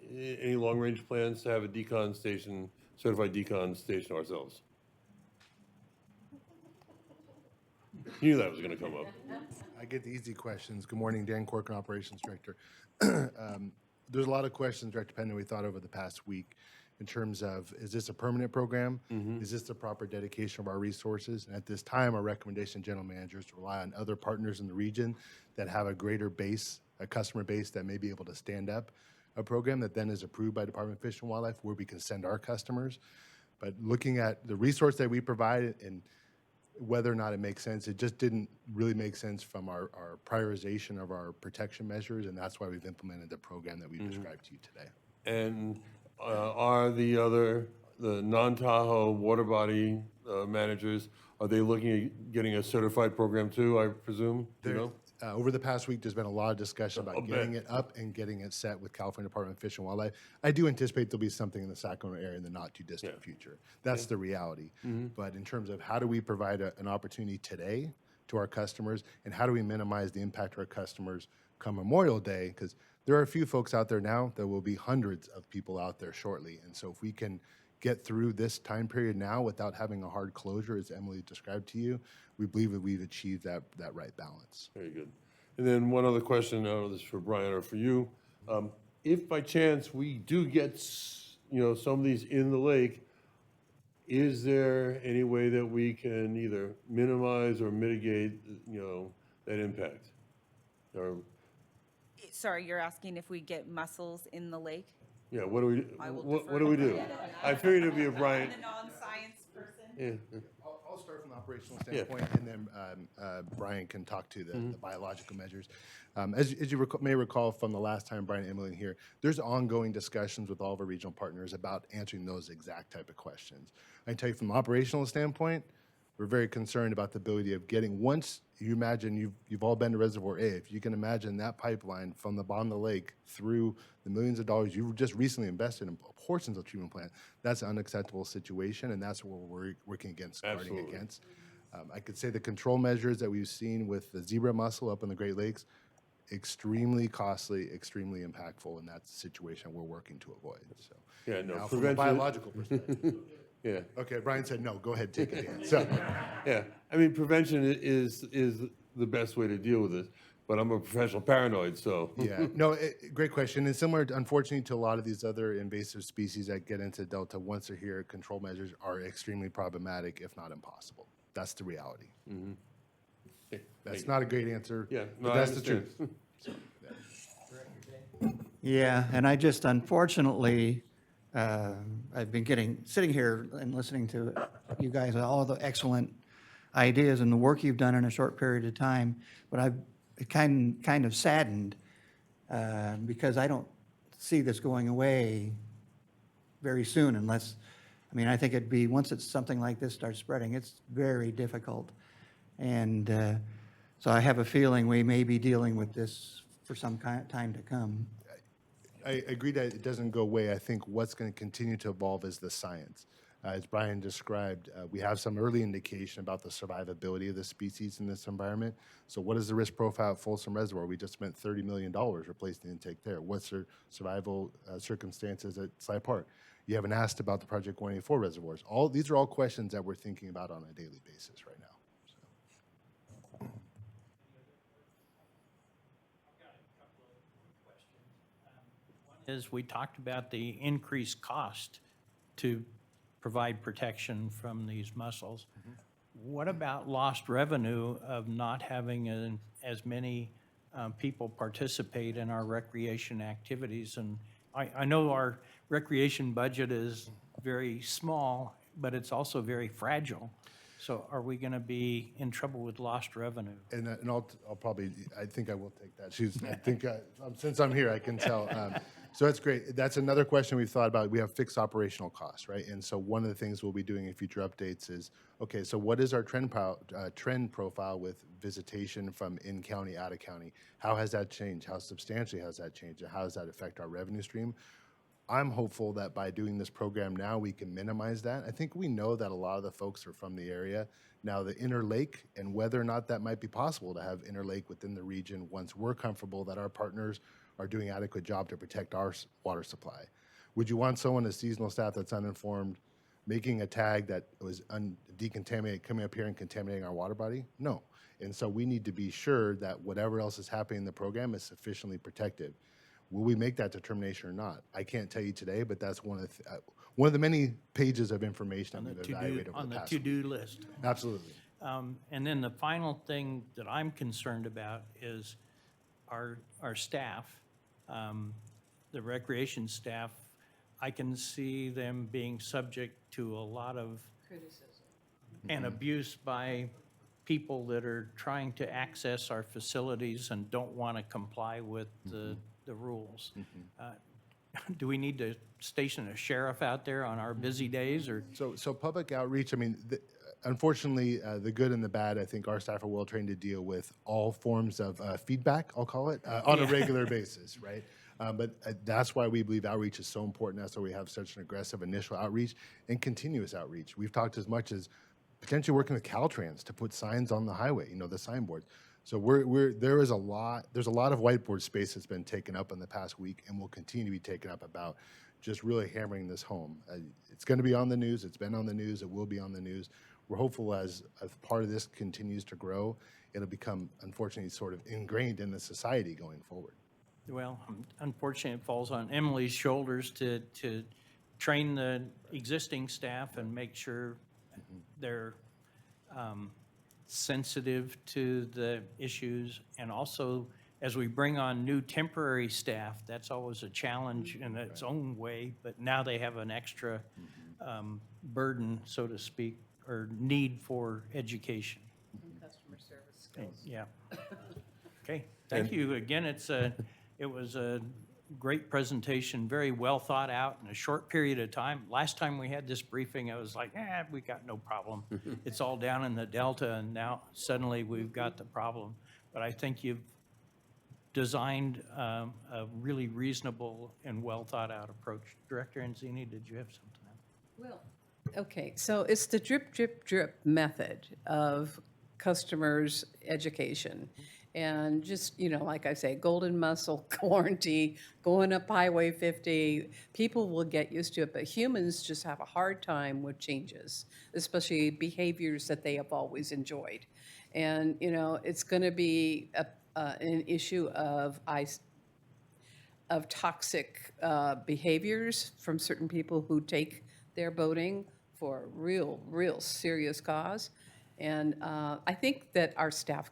long-range plans to have a decon station, certified decon station ourselves? You knew that was gonna come up. I get the easy questions. Good morning, Dan Corcoran, Operations Director. There's a lot of questions, Director Pender, we thought over the past week in terms of, is this a permanent program? Is this the proper dedication of our resources? And at this time, our recommendation, general managers, to rely on other partners in the region that have a greater base, a customer base that may be able to stand up a program that then is approved by Department of Fish and Wildlife, where we can send our customers. But looking at the resource that we provide and whether or not it makes sense, it just didn't really make sense from our prioritization of our protection measures, and that's why we've implemented the program that we've described to you today. And are the non-Tahoe water body managers, Are they looking at getting a certified program too, I presume? You know? Over the past week, there's been a lot of discussion about getting it up and getting it set with California Department of Fish and Wildlife. I do anticipate there'll be something in the Sacramento area in the not-too-distant future. That's the reality. But in terms of how do we provide an opportunity today to our customers, and how do we minimize the impact to our customers come Memorial Day? Because there are a few folks out there now, there will be hundreds of people out there shortly. And so if we can get through this time period now without having a hard closure, as Emily described to you, we believe that we've achieved that right balance. Very good. And then one other question, I don't know if this is for Brian or for you. If by chance we do get, some of these in the lake, is there any way that we can either minimize or mitigate, that impact? Or, Sorry, you're asking if we get mussels in the lake? yeah, what do we, I will what do we do? I figured it'd be a Brian. The non-science person? Yeah. I'll start from the operational standpoint, and then Brian can talk to the biological measures. As you may recall from the last time Brian and Emily were here, there's ongoing discussions with all of our regional partners about answering those exact type of questions. I can tell you from an operational standpoint, we're very concerned about the ability of getting, once you imagine, you've all been to Reservoir A, if you can imagine that pipeline from the bottom of the lake through the millions of dollars you've just recently invested in portions of the treatment plant, that's an unacceptable situation, and that's what we're working against, guarding Absolutely. against. I could say the control measures that we've seen with the zebra mussel up in the Great Lakes, extremely costly, extremely impactful, and that's the situation we're working to avoid. So, Yeah, no, now, from a prevention- biological perspective. Yeah. Okay, Brian said no. Go ahead, take it, Dan. So, Yeah, I mean, prevention is the best way to deal with this, but I'm a professional paranoid, so. yeah, no, great question. And similar, unfortunately, to a lot of these other invasive species that get into Delta, once they're here, control measures are extremely problematic, if not impossible. That's the reality. Okay, That's thank not a great answer, you. Yeah, no, but I that's the understand. truth. Yeah, and I just unfortunately, I've been sitting here and listening to you guys, all the excellent ideas and the work you've done in a short period of time, but I've kind of saddened because I don't see this going away very soon unless, I think it'd be, once it's something like this starts spreading, it's very difficult. And so I have a feeling we may be dealing with this for some time to come. I agree that it doesn't go away. I think what's going to continue to evolve is the science. As Brian described, we have some early indication about the survivability of the species in this environment. So what is the risk profile at Folsom Reservoir? We just spent $30 million replacing the intake there. What's the survival circumstances at Sly Park? You haven't asked about the Project 184 reservoirs. These are all questions that we're thinking about on a daily basis right now. Is we talked about the increased cost to provide protection from these mussels. What about lost revenue of not having as many people participate in our recreation activities? And I know our recreation budget is very small, but it's also very fragile. So are we going to be in trouble with lost revenue? And I'll probably, I think I will take that. Since I'm here, I can tell. So that's great. That's another question we've thought about. We have fixed operational costs, right? And so one of the things we'll be doing in future updates is, okay, so what is our trend profile with visitation from in-county, out-of-county? How has that changed? How substantially has that changed? And how does that affect our revenue stream? I'm hopeful that by doing this program now, we can minimize that. I think we know that a lot of the folks are from the area. Now, the interlake and whether or not that might be possible to have interlake within the region once we're comfortable that our partners are doing an adequate job to protect our water supply. Would you want someone, a seasonal staff that's uninformed, making a tag that was decontaminated, coming up here and contaminating our water body? No. And so we need to be sure that whatever else is happening in the program is sufficiently protected. Will we make that determination or not? I can't tell you today, but that's one of the many pages of information that we've evaluated over On the the past week. to-do list. Absolutely. And then the final thing that I'm concerned about is our staff, the recreation staff. I can see them being subject to a lot of Criticism. and abuse by people that are trying to access our facilities and don't want to comply with the rules. Do we need to station a sheriff out there on our busy days, or? So public outreach, unfortunately, the good and the bad, I think our staff are well trained to deal with all forms of feedback, I'll call it, on a regular basis, right? But that's why we believe outreach is so important. That's why we have such an aggressive initial outreach and continuous outreach. We've talked as much as potentially working with Caltrans to put signs on the highway, the signboard. So there's a lot of whiteboard space that's been taken up in the past week and will continue to be taken up about just really hammering this home. It's going to be on the news. It's been on the news. It will be on the news. We're hopeful as part of this continues to grow, it'll become, unfortunately, sort of ingrained in the society going forward. Well, unfortunately, it falls on Emily's shoulders to train the existing staff and make sure they're sensitive to the issues. And also, as we bring on new temporary staff, that's always a challenge in its own way, but now they have an extra burden, so to speak, or need for education. Customer service skills. Yeah. Okay, thank you. Again, it was a great presentation, very well thought out in a short period of time. Last time we had this briefing, I was like, we got no problem. It's all down in the Delta, and now suddenly we've got the problem. But I think you've designed a really reasonable and well thought out approach. Director Anzini, did you have something? Well, okay, so it's the drip, drip, drip method of customers' education. And just, like I say, golden mussel warranty, going up Highway 50, people will get used to it, but humans just have a hard time with changes, especially behaviors that they have always enjoyed. And, it's going to be an issue of toxic behaviors from certain people who take their boating for a real serious cause. And I think that our staff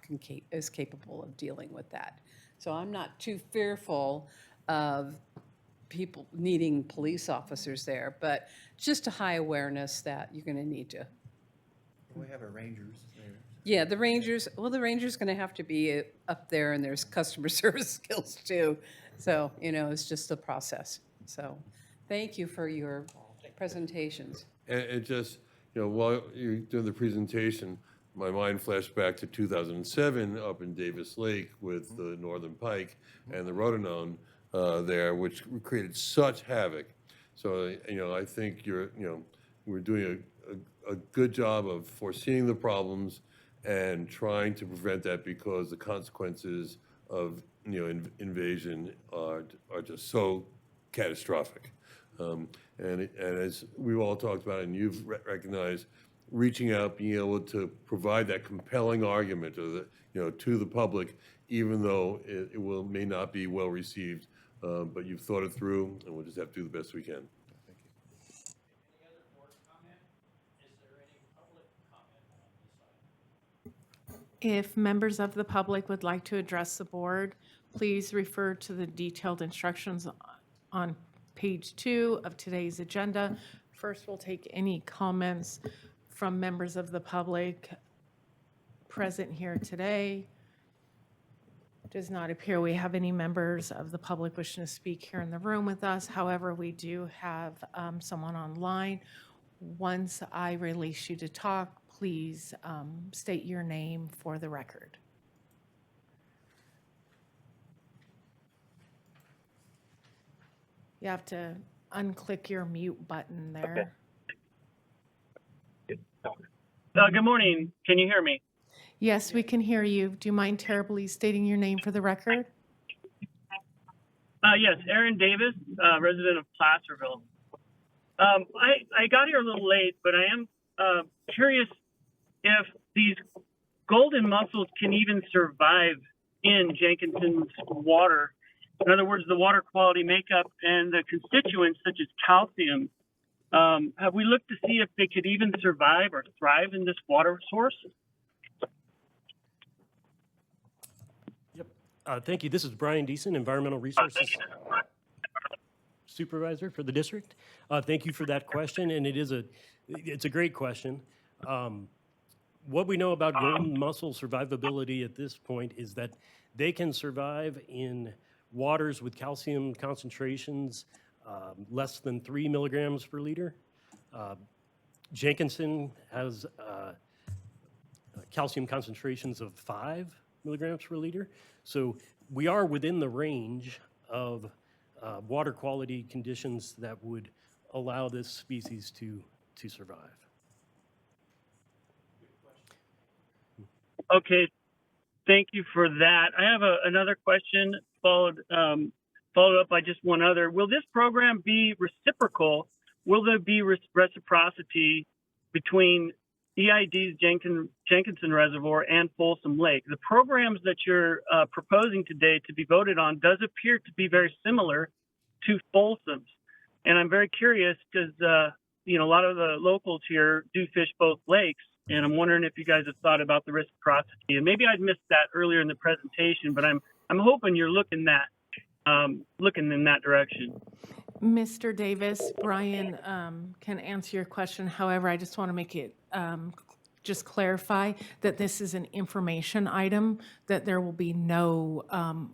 is capable of dealing with that. So I'm not too fearful of people needing police officers there, but just a high awareness that you're going to need to. We have our rangers there. Yeah, the Rangers going to have to be up there, and there's customer service skills too. So, it's just the process. So thank you for your presentations. And just, while you're doing the presentation, my mind flashed back to 2007 up in Davis Lake with the Northern Pike and the Rhododendron there, which created such havoc. So, I think we're doing a good job of foreseeing the problems and trying to prevent that, because the consequences of, invasion are just so catastrophic. And as we've all talked about, and you've recognized, reaching out, being able to provide that compelling argument to the public, even though it may not be well received, but you've thought it through, and we'll just have to do the best we can. Thank you. Any other board comment? Is there any public comment on this item? If members of the public would like to address the board, please refer to the detailed instructions on page 2 of today's agenda. First, we'll take any comments from members of the public present here today. Does not appear we have any members of the public wishing to speak here in the room with us. However, we do have someone online. Once I release you to talk, please state your name for the record. You have to unclick your mute button there. Good morning. Can you hear me? Yes, we can hear you. Do you mind terribly stating your name for the record? Yes, Aaron Davis, resident of Placerville. I got here a little late, but I am curious if these golden mussels can even survive in Jenkinson's water. In other words, the water quality makeup and the constituents such as calcium. Have we looked to see if they could even survive or thrive in this water source? Yep. Thank you. This is Brian Deason, Environmental Resources Supervisor for the district. Thank you for that question, and it's a great question. What we know about golden mussel survivability at this point is that they can survive in waters with calcium concentrations less than 3 milligrams per liter. Jenkinson has calcium concentrations of 5 milligrams per liter. So we are within the range of water quality conditions that would allow this species to survive. Okay, thank you for that. I have another question followed up by just one other. Will this program be reciprocal? Will there be reciprocity between EID's Jenkinson Reservoir and Folsom Lake? The programs that you're proposing today to be voted on does appear to be very similar to Folsom's. And I'm very curious because, a lot of the locals here do fish both lakes. And I'm wondering if you guys have thought about the reciprocity. And maybe I'd missed that earlier in the presentation, but I'm hoping you're looking in that direction. Mr. Davis, Brian can answer your question. However, I just want to make it, just clarify that this is an information item, that there will be no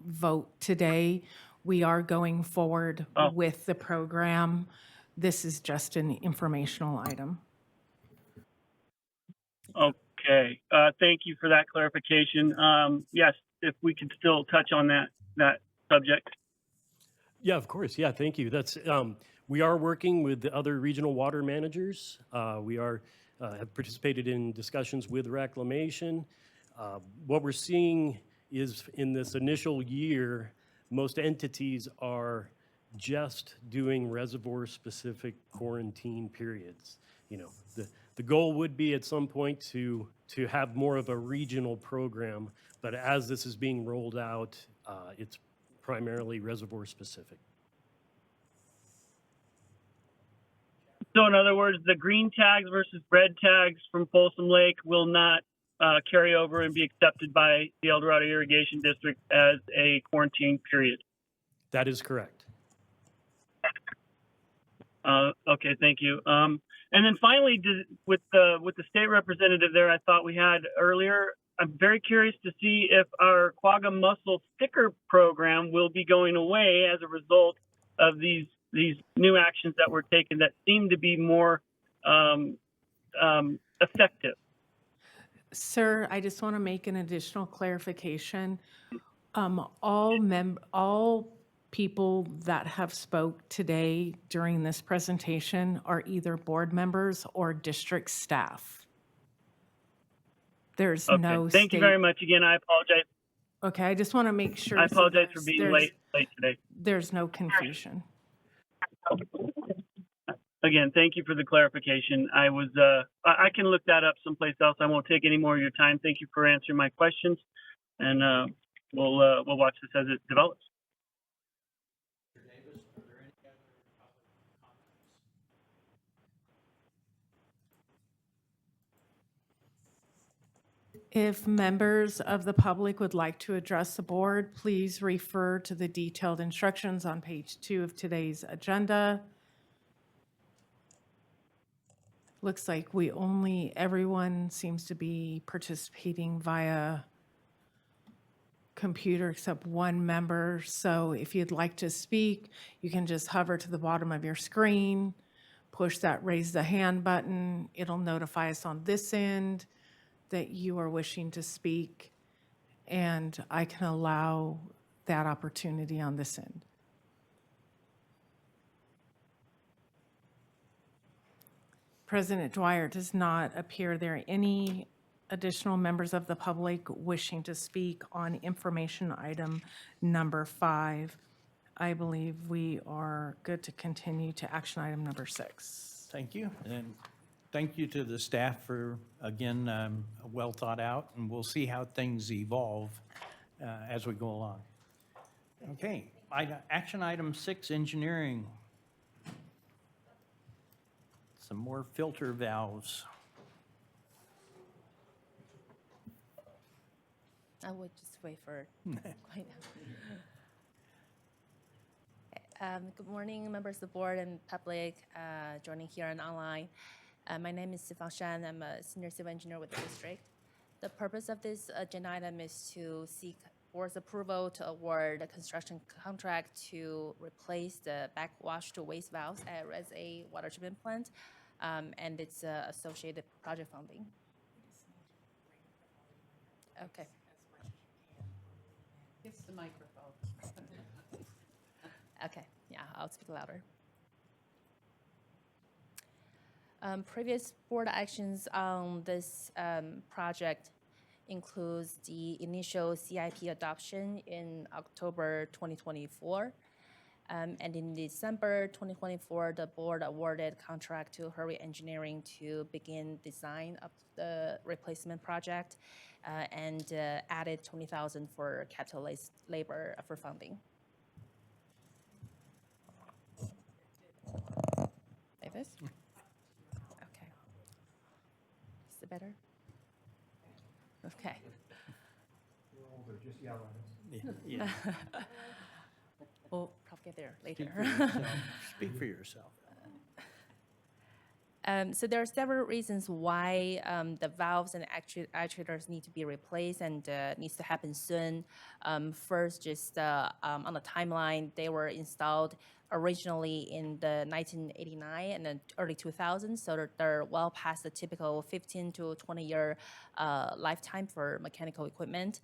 vote today. We are going forward with the program. This is just an informational item. Okay. Thank you for that clarification. Yes, if we could still touch on that subject. Yeah, of course. Yeah, thank you. That's we are working with the other regional water managers. We have participated in discussions with reclamation. What we're seeing is in this initial year, most entities are just doing reservoir-specific quarantine periods. The goal would be at some point to have more of a regional program, but as this is being rolled out, it's primarily reservoir specific. So in other words, the green tags versus red tags from Folsom Lake will not carry over and be accepted by the El Dorado Irrigation District as a quarantine period. That is correct. Okay, thank you. And then finally, with the state representative there, I thought we had earlier, I'm very curious to see if our quagga mussel sticker program will be going away as a result of these new actions that were taken that seem to be more effective. Sir, I just want to make an additional clarification. All people that have spoke today during this presentation are either board members or district staff. There's Okay. no Thank you very much again. I apologize. Okay, I just want to make sure. I so apologize for there's- being there's- late today. There's no confusion. Again, thank you for the clarification. I can look that up someplace else. I won't take any more of your time. Thank you for answering my questions, and we'll watch this as it develops. If members of the public would like to address the board, please refer to the detailed instructions on page 2 of today's agenda. Looks like everyone seems to be participating via computer except one member. So if you'd like to speak, you can just hover to the bottom of your screen, push that raise the hand button. It'll notify us on this end that you are wishing to speak, and I can allow that opportunity on this end. President Dwyer, does not appear there are any additional members of the public wishing to speak on information item number 5. I believe we are good to continue to action item number 6. Thank you. And thank you to the staff for, again, well thought out, and we'll see how things evolve as we go along. Okay, action item 6, engineering. Some more filter valves. I would just wait for quite good morning, members of the board and public joining here and online. My name is Sifang Shan. I'm a senior civil engineer with the district. The purpose of this agenda item is to seek board's approval to award a construction contract to replace the backwash to waste valves at Res A water treatment plant. and its associated project funding. Okay. It's the microphone. Okay, yeah, I'll speak louder. Previous board actions on this project includes the initial CIP adoption in October 2024. And in December 2024, the board awarded contract to Hurry Engineering to begin design of the replacement project and added 20,000 for capitalized labor for funding. Like this? Okay. Is it better? Okay. Just yell at us. Yeah. We'll probably get there later. Speak for yourself. So there are several reasons why the valves and actuators need to be replaced and needs to happen soon. First, just on the timeline, they were installed originally in the 1989 and then early 2000s, so they're well past the typical 15 to 20-year lifetime for mechanical equipment.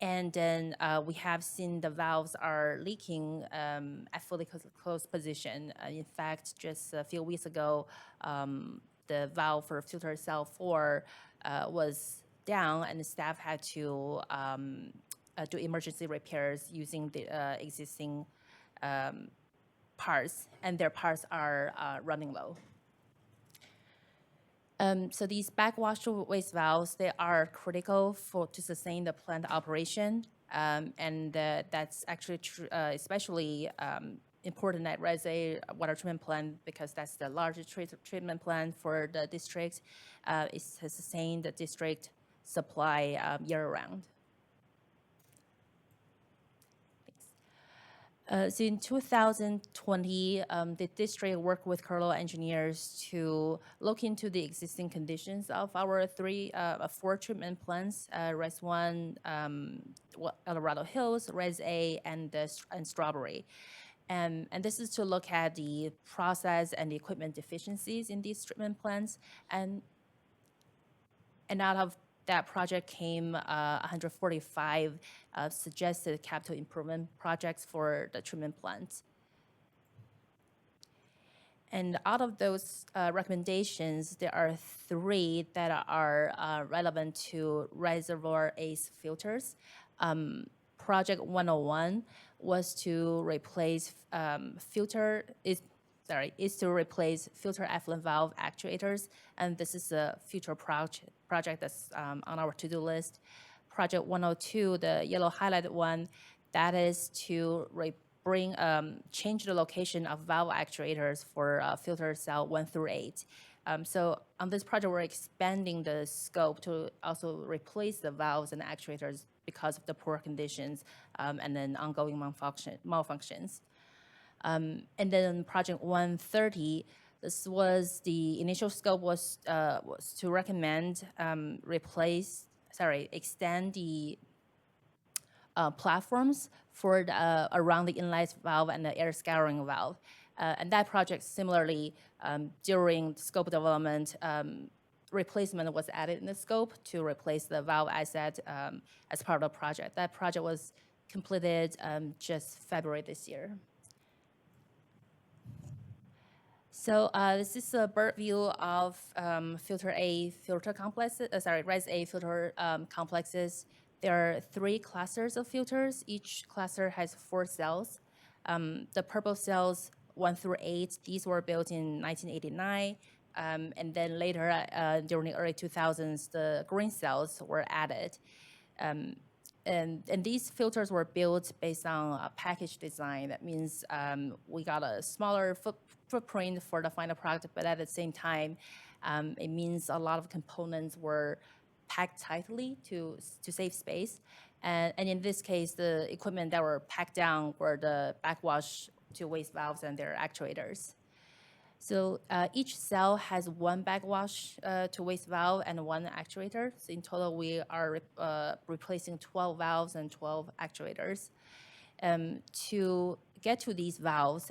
And then we have seen the valves are leaking at fully closed position. In fact, just a few weeks ago, the valve for filter cell 4 was down, and the staff had to do emergency repairs using the existing parts, and their parts are running low. So these backwash waste valves, they are critical to sustain the plant operation, and that's actually especially important at Res A water treatment plant because that's the largest treatment plant for the district. It has sustained the district supply year-round. So in 2020, the district worked with Carlo engineers to look into the existing conditions of our 4 treatment plants, Res 1, Dorado Hills, Res A, and Strawberry. And this is to look at the process and the equipment deficiencies in these treatment plants. And out of that project came 145 suggested capital improvement projects for the treatment plants. And out of those recommendations, there are 3 that are relevant to reservoir ACE filters. Project 101 was to replace is to replace filter effluent valve actuators, and this is a future project that's on our to-do list. Project 102, the yellow highlighted one, that is to change the location of valve actuators for filter cell 1 through 8. So on this project, we're expanding the scope to also replace the valves and actuators because of the poor conditions and then ongoing malfunctions. And then project 130, this was the initial scope was to recommend extend the platforms for around the inlet valve and the air scouring valve. And that project similarly, during scope development, replacement was added in the scope to replace the valve asset as part of the project. That project was completed just February this year. So this is a bird view of filter A filter complexes, Res A filter complexes. There are 3 clusters of filters. Each cluster has 4 cells. The purple cells 1 through 8, these were built in 1989. And then later, during the early 2000s, the green cells were added. And these filters were built based on a package design. That means we got a smaller footprint for the final product, but at the same time, it means a lot of components were packed tightly to save space. And in this case, the equipment that were packed down were the backwash to waste valves and their actuators. So each cell has 1 backwash to waste valve and 1 actuator. So in total, we are replacing 12 valves and 12 actuators. To get to these valves,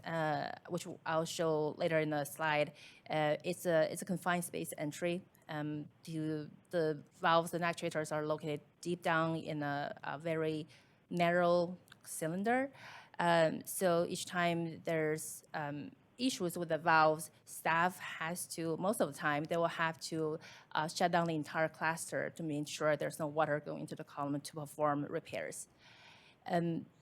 which I'll show later in the slide, it's a confined space entry. The valves and actuators are located deep down in a very narrow cylinder. So each time there's issues with the valves, staff has to, most of the time, they will have to shut down the entire cluster to make sure there's no water going into the column to perform repairs.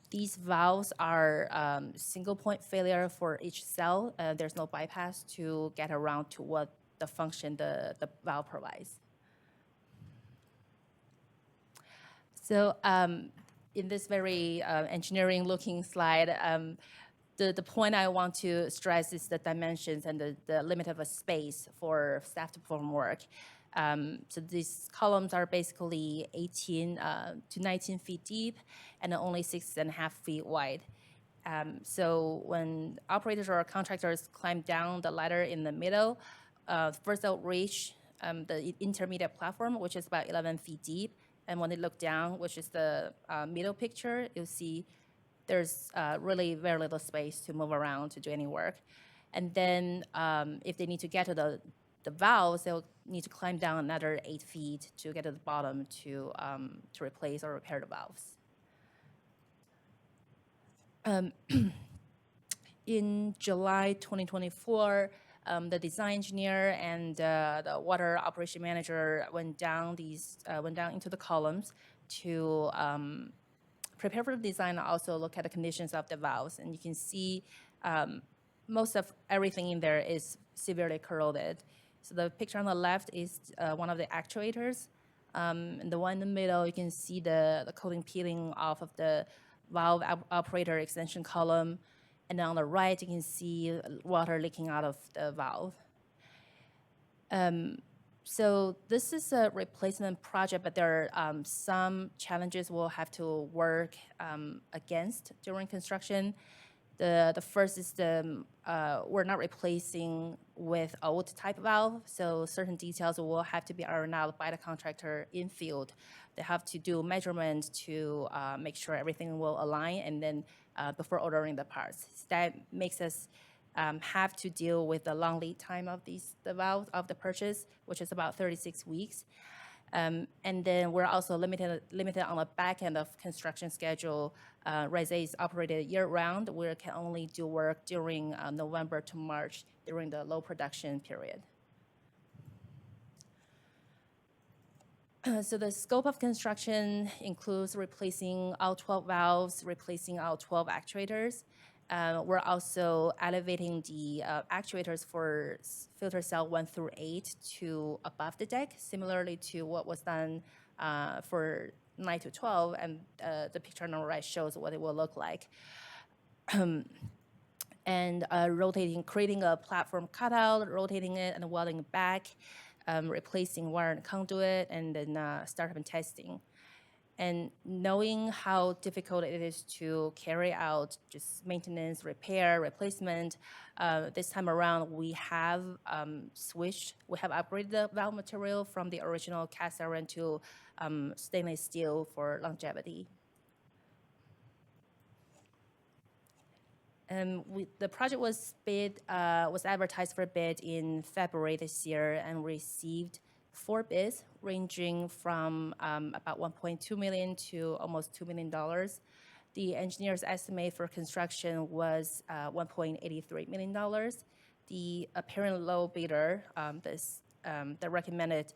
These valves are single point failure for each cell. There's no bypass to get around to what the function the valve provides. So in this very engineering looking slide, the point I want to stress is the dimensions and the limit of a space for staff to perform work. So these columns are basically 18 to 19 feet deep and only 6.5 feet wide. So when operators or contractors climb down the ladder in the middle, first they'll reach the intermediate platform, which is about 11 feet deep. And when they look down, which is the middle picture, you'll see there's really very little space to move around to do any work. And then if they need to get to the valves, they'll need to climb down another 8 feet to get to the bottom to replace or repair the valves. In July 2024, the design engineer and the water operation manager went down into the columns to prepare for the design and also look at the conditions of the valves. And you can see most of everything in there is severely corroded. So the picture on the left is one of the actuators. And the one in the middle, you can see the coating peeling off of the valve operator extension column. And then on the right, you can see water leaking out of the valve. So this is a replacement project, but there are some challenges we'll have to work against during construction. The first is we're not replacing with old type valve, so certain details will have to be ironed out by the contractor in field. They have to do measurements to make sure everything will align, and then before ordering the parts. That makes us have to deal with the long lead time of the valve of the purchase, which is about 36 weeks. And then we're also limited on the back end of construction schedule. Res A is operated year-round. We can only do work during November to March during the low production period. So the scope of construction includes replacing all 12 valves, replacing all 12 actuators. We're also elevating the actuators for filter cell 1 through 8 to above the deck, similarly to what was done for 9 to 12, and the picture on the right shows what it will look like. And creating a platform cutout, rotating it and welding it back, replacing wire and conduit, and then startup and testing. And knowing how difficult it is to carry out just maintenance, repair, replacement, this time around we have upgraded the valve material from the original cast iron to stainless steel for longevity. The project was advertised for bid in February this year and received 4 bids ranging from about $1.2 million to almost $2 million. The engineer's estimate for construction was $1.83 million. The apparent low bidder, the recommended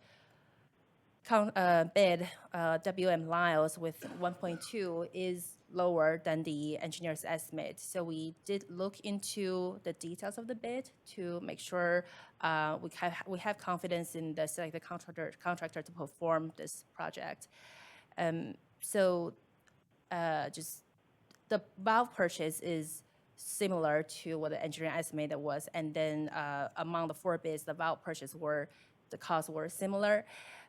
bid, WM Lyles with 1.2 is lower than the engineer's estimate. So we did look into the details of the bid to make sure we have confidence in the selected contractor to perform this project. So just the valve purchase is similar to what the engineer estimated was, and then among the 4 bids, the valve purchase the costs were similar.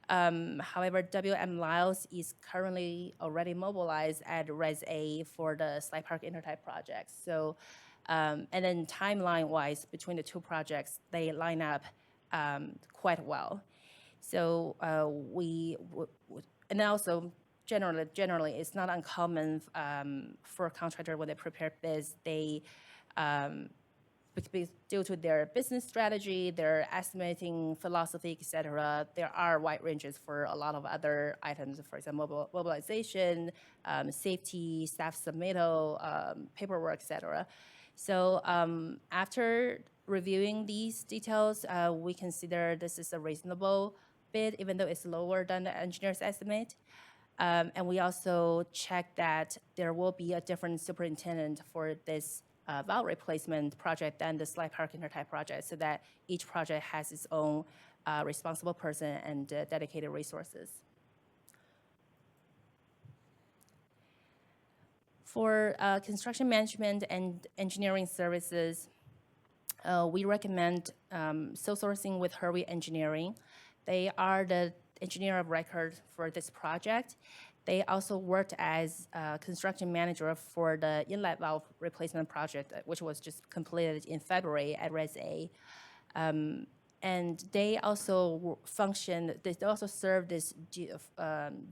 However, WM Lyles is currently already mobilized at Res A for the Slide Park Intertype project. So, and then timeline-wise, between the 2 projects, they line up quite well. So and also generally, it's not uncommon for a contractor when they prepare bids, they due to their business strategy, their estimating philosophy, et cetera, there are wide ranges for a lot of other items, for example, mobilization, safety, staff submittal, paperwork, et cetera. So after reviewing these details, we consider this is a reasonable bid, even though it's lower than the engineer's estimate. And we also check that there will be a different superintendent for this valve replacement project than the slide park intertype project, so that each project has its own responsible person and dedicated resources. For construction management and engineering services, we recommend sole sourcing with Hurway Engineering. They are the engineer of record for this project. They also worked as construction manager for the inlet valve replacement project, which was just completed in February at Res A. And they also serve this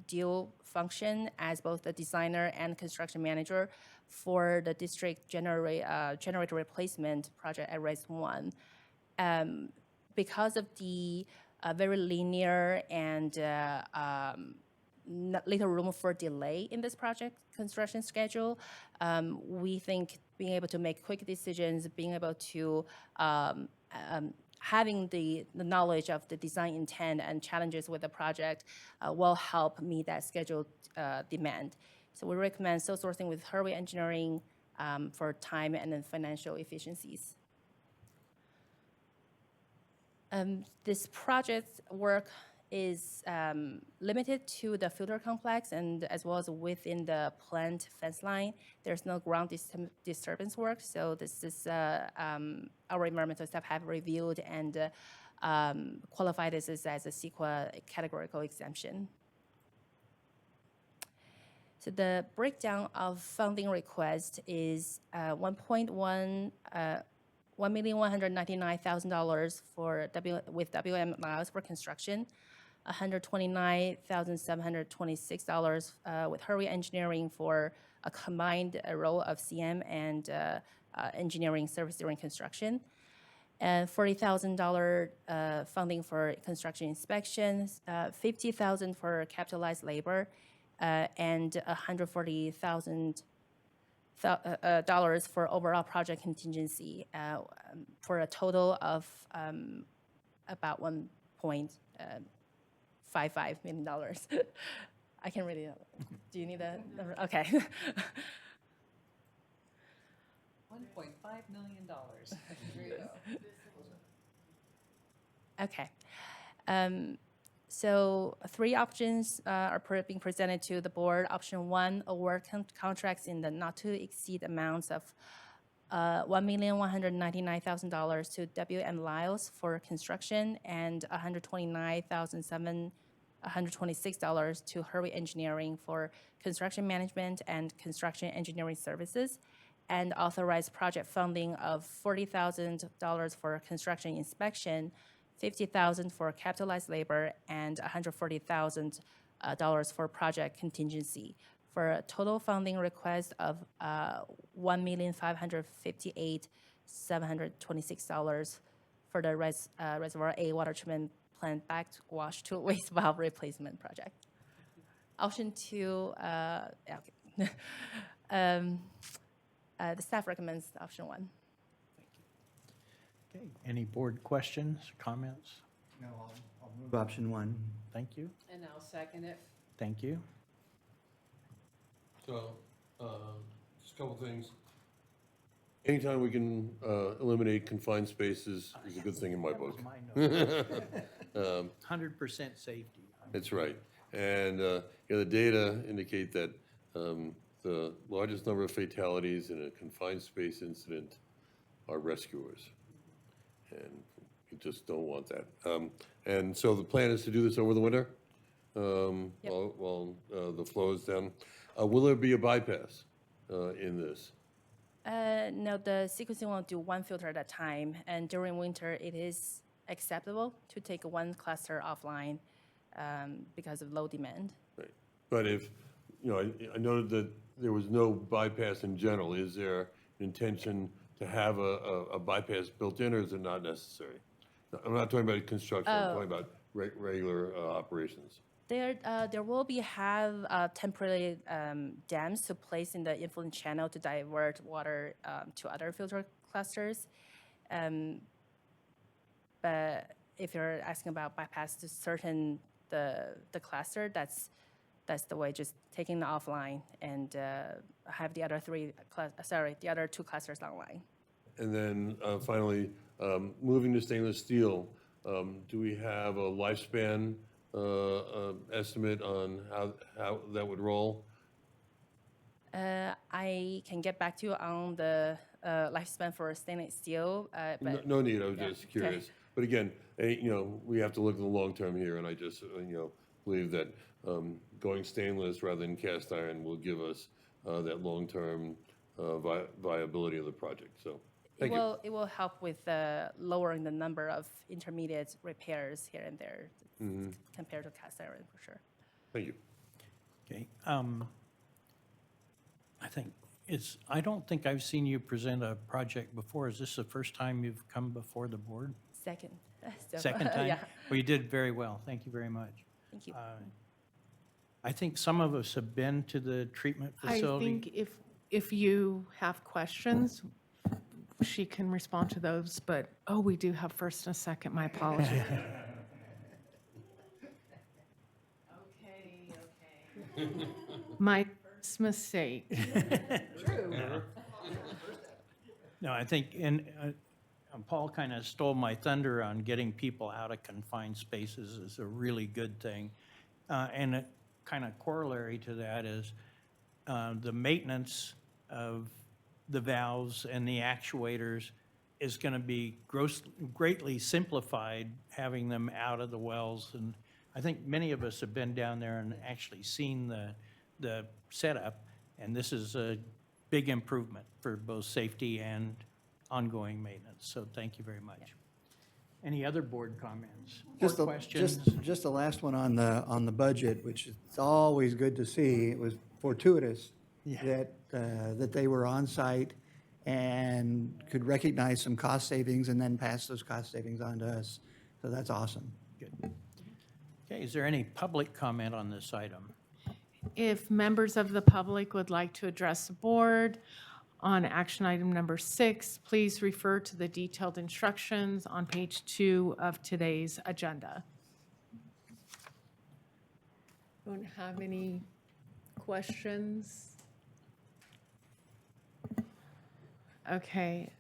dual function as both the designer and construction manager for the district generator replacement project at Res 1. Because of the very linear and little room for delay in this project construction schedule, we think being able to make quick decisions, being able to having the knowledge of the design intent and challenges with the project will help meet that scheduled demand. So we recommend sole sourcing with Hurway Engineering for time and then financial efficiencies. This project work is limited to the filter complex and as well as within the plant fence line. There's no ground disturbance work, so this is our environmental staff have reviewed and qualified this as a CEQA categorical exemption. So the breakdown of funding request is $1,199,000 for with WM miles for construction, $129,726 with Hurway Engineering for a combined role of CM and engineering service during construction, and $40,000 funding for construction inspections, $50,000 for capitalized labor, and $140,000 for overall project contingency, for a total of about $1.55 million. I can read it out. Do you need that number? Okay. $1.5 million. Okay. So 3 options are being presented to the board. Option 1, award contracts in the not to exceed amounts of $1,199,000 to WM Lyles for construction and $129,726 to Hurway Engineering for construction management and construction engineering services, and authorize project funding of $40,000 for construction inspection, $50,000 for capitalized labor, and $140,000 for project contingency, for a total funding request of $1,558,726 for the Reservoir A water treatment plant backwash to waste valve replacement project. Option 2, okay. The staff recommends option 1. Okay, any board questions, comments? No, I'll move option 1. Thank you, And I'll second it. thank you. So, just a couple things. Anytime we can eliminate confined spaces is a good thing in my book. 100% safety. That's right. And the data indicate that the largest number of fatalities in a confined space incident are rescuers. And you just don't want that. And so the plan is to do this over the winter while the flow is down. Will there be a bypass in this? No, the sequencing will do 1 filter at a time, and during winter, it is acceptable to take 1 cluster offline because of low demand. Right. But if you know, I noted that there was no bypass in general. Is there an intention to have a bypass built in, or is it not necessary? I'm not talking about construction, I'm talking about regular operations. There will be temporary dams to place in the influent channel to divert water to other filter clusters. But if you're asking about bypass to certain the cluster, that's the way, just taking the offline and have the other the other two clusters online. And then finally, moving to stainless steel, do we have a lifespan estimate on how that would roll? I can get back to you on the lifespan for stainless steel, but No need, I was yeah, just okay. curious. But again, you know, we have to look at the long term here, and I just, you know, believe that going stainless rather than cast iron will give us that long-term viability of the project, so, thank you. It will help with lowering the number of intermediate repairs here and there compared to cast iron, for sure. Thank you. Okay. I don't think I've seen you present a project before. Is this the first time you've come before the board? Second. So, Second time? Yeah, Well, you did very well. Thank you very much. thank you. I think some of us have been to the treatment I facility. think if you have questions, she can respond to those, but, oh, we do have first and a second, my apologies. Okay. My first mistake. No, I think, and Paul kind of stole my thunder on getting people out of confined spaces is a really good thing. And a kind of corollary to that is the maintenance of the valves and the actuators is going to be greatly simplified having them out of the wells. And I think many of us have been down there and actually seen the setup, and this is a big improvement for both safety and ongoing maintenance. So thank you very much. Any other board comments or questions? Just the last one on the budget, which is always good to see. It was fortuitous that they were on site and could recognize some cost savings and then pass those cost savings on to us. So that's awesome. Good. Okay, is there any public comment on this item? If members of the public would like to address the board on action item number 6, please refer to the detailed instructions on page 2 of today's agenda. Don't have any questions? Okay.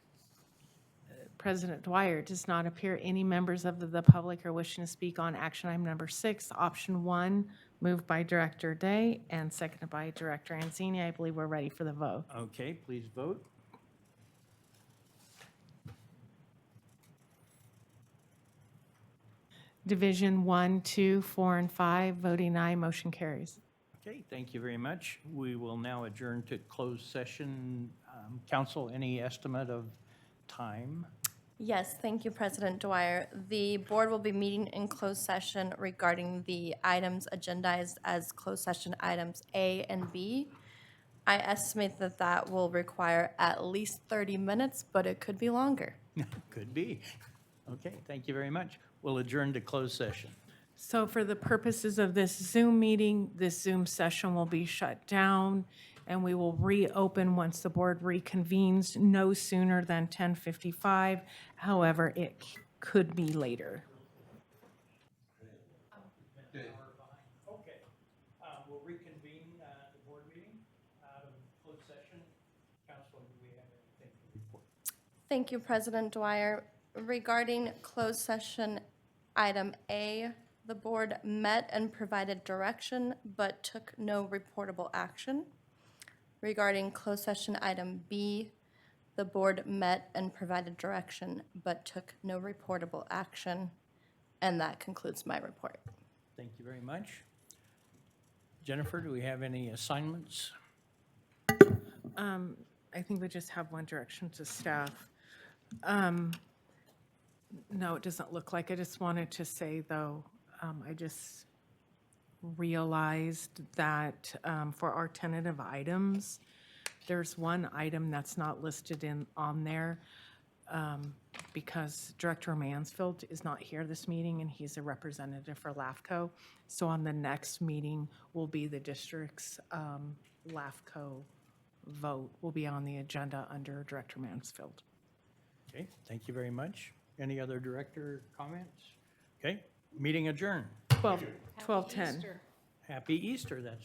President Dwyer, it does not appear any members of the public are wishing to speak on action item number 6. Option 1, moved by Director Day and seconded by Director Anzini. I believe we're ready for the vote. Okay, please vote. Division 1, 2, 4, and 5, voting aye, motion carries. Okay, thank you very much. We will now adjourn to closed session. Council, any estimate of time? Yes, thank you, President Dwyer. The board will be meeting in closed session regarding the items agendized as closed session items A and B. I estimate that that will require at least 30 minutes, but it could be longer. Could be. Okay, thank you very much. We'll adjourn to closed session. So for the purposes of this Zoom meeting, this Zoom session will be shut down, and we will reopen once the board reconvenes, no sooner than 10:55. However, it could be later. Okay, we'll reconvene the board meeting out of closed session. Council, do we have anything to report? Thank you, President Dwyer. Regarding closed session item A, the board met and provided direction but took no reportable action. Regarding closed session item B, the board met and provided direction but took no reportable action. And that concludes my report. Thank you very much. Jennifer, do we have any assignments? I think we just have one direction to staff. No, it doesn't look like. I just wanted to say, though, realized that for our tentative items, there's one item that's not listed on there because Director Mansfield is not here this meeting, and he's a representative for LAFCO. So on the next meeting will be the district's LAFCO vote will be on the agenda under Director Mansfield. Okay, thank you very much. Any other director comments? Okay, meeting adjourned. 12:10. Happy Easter, that's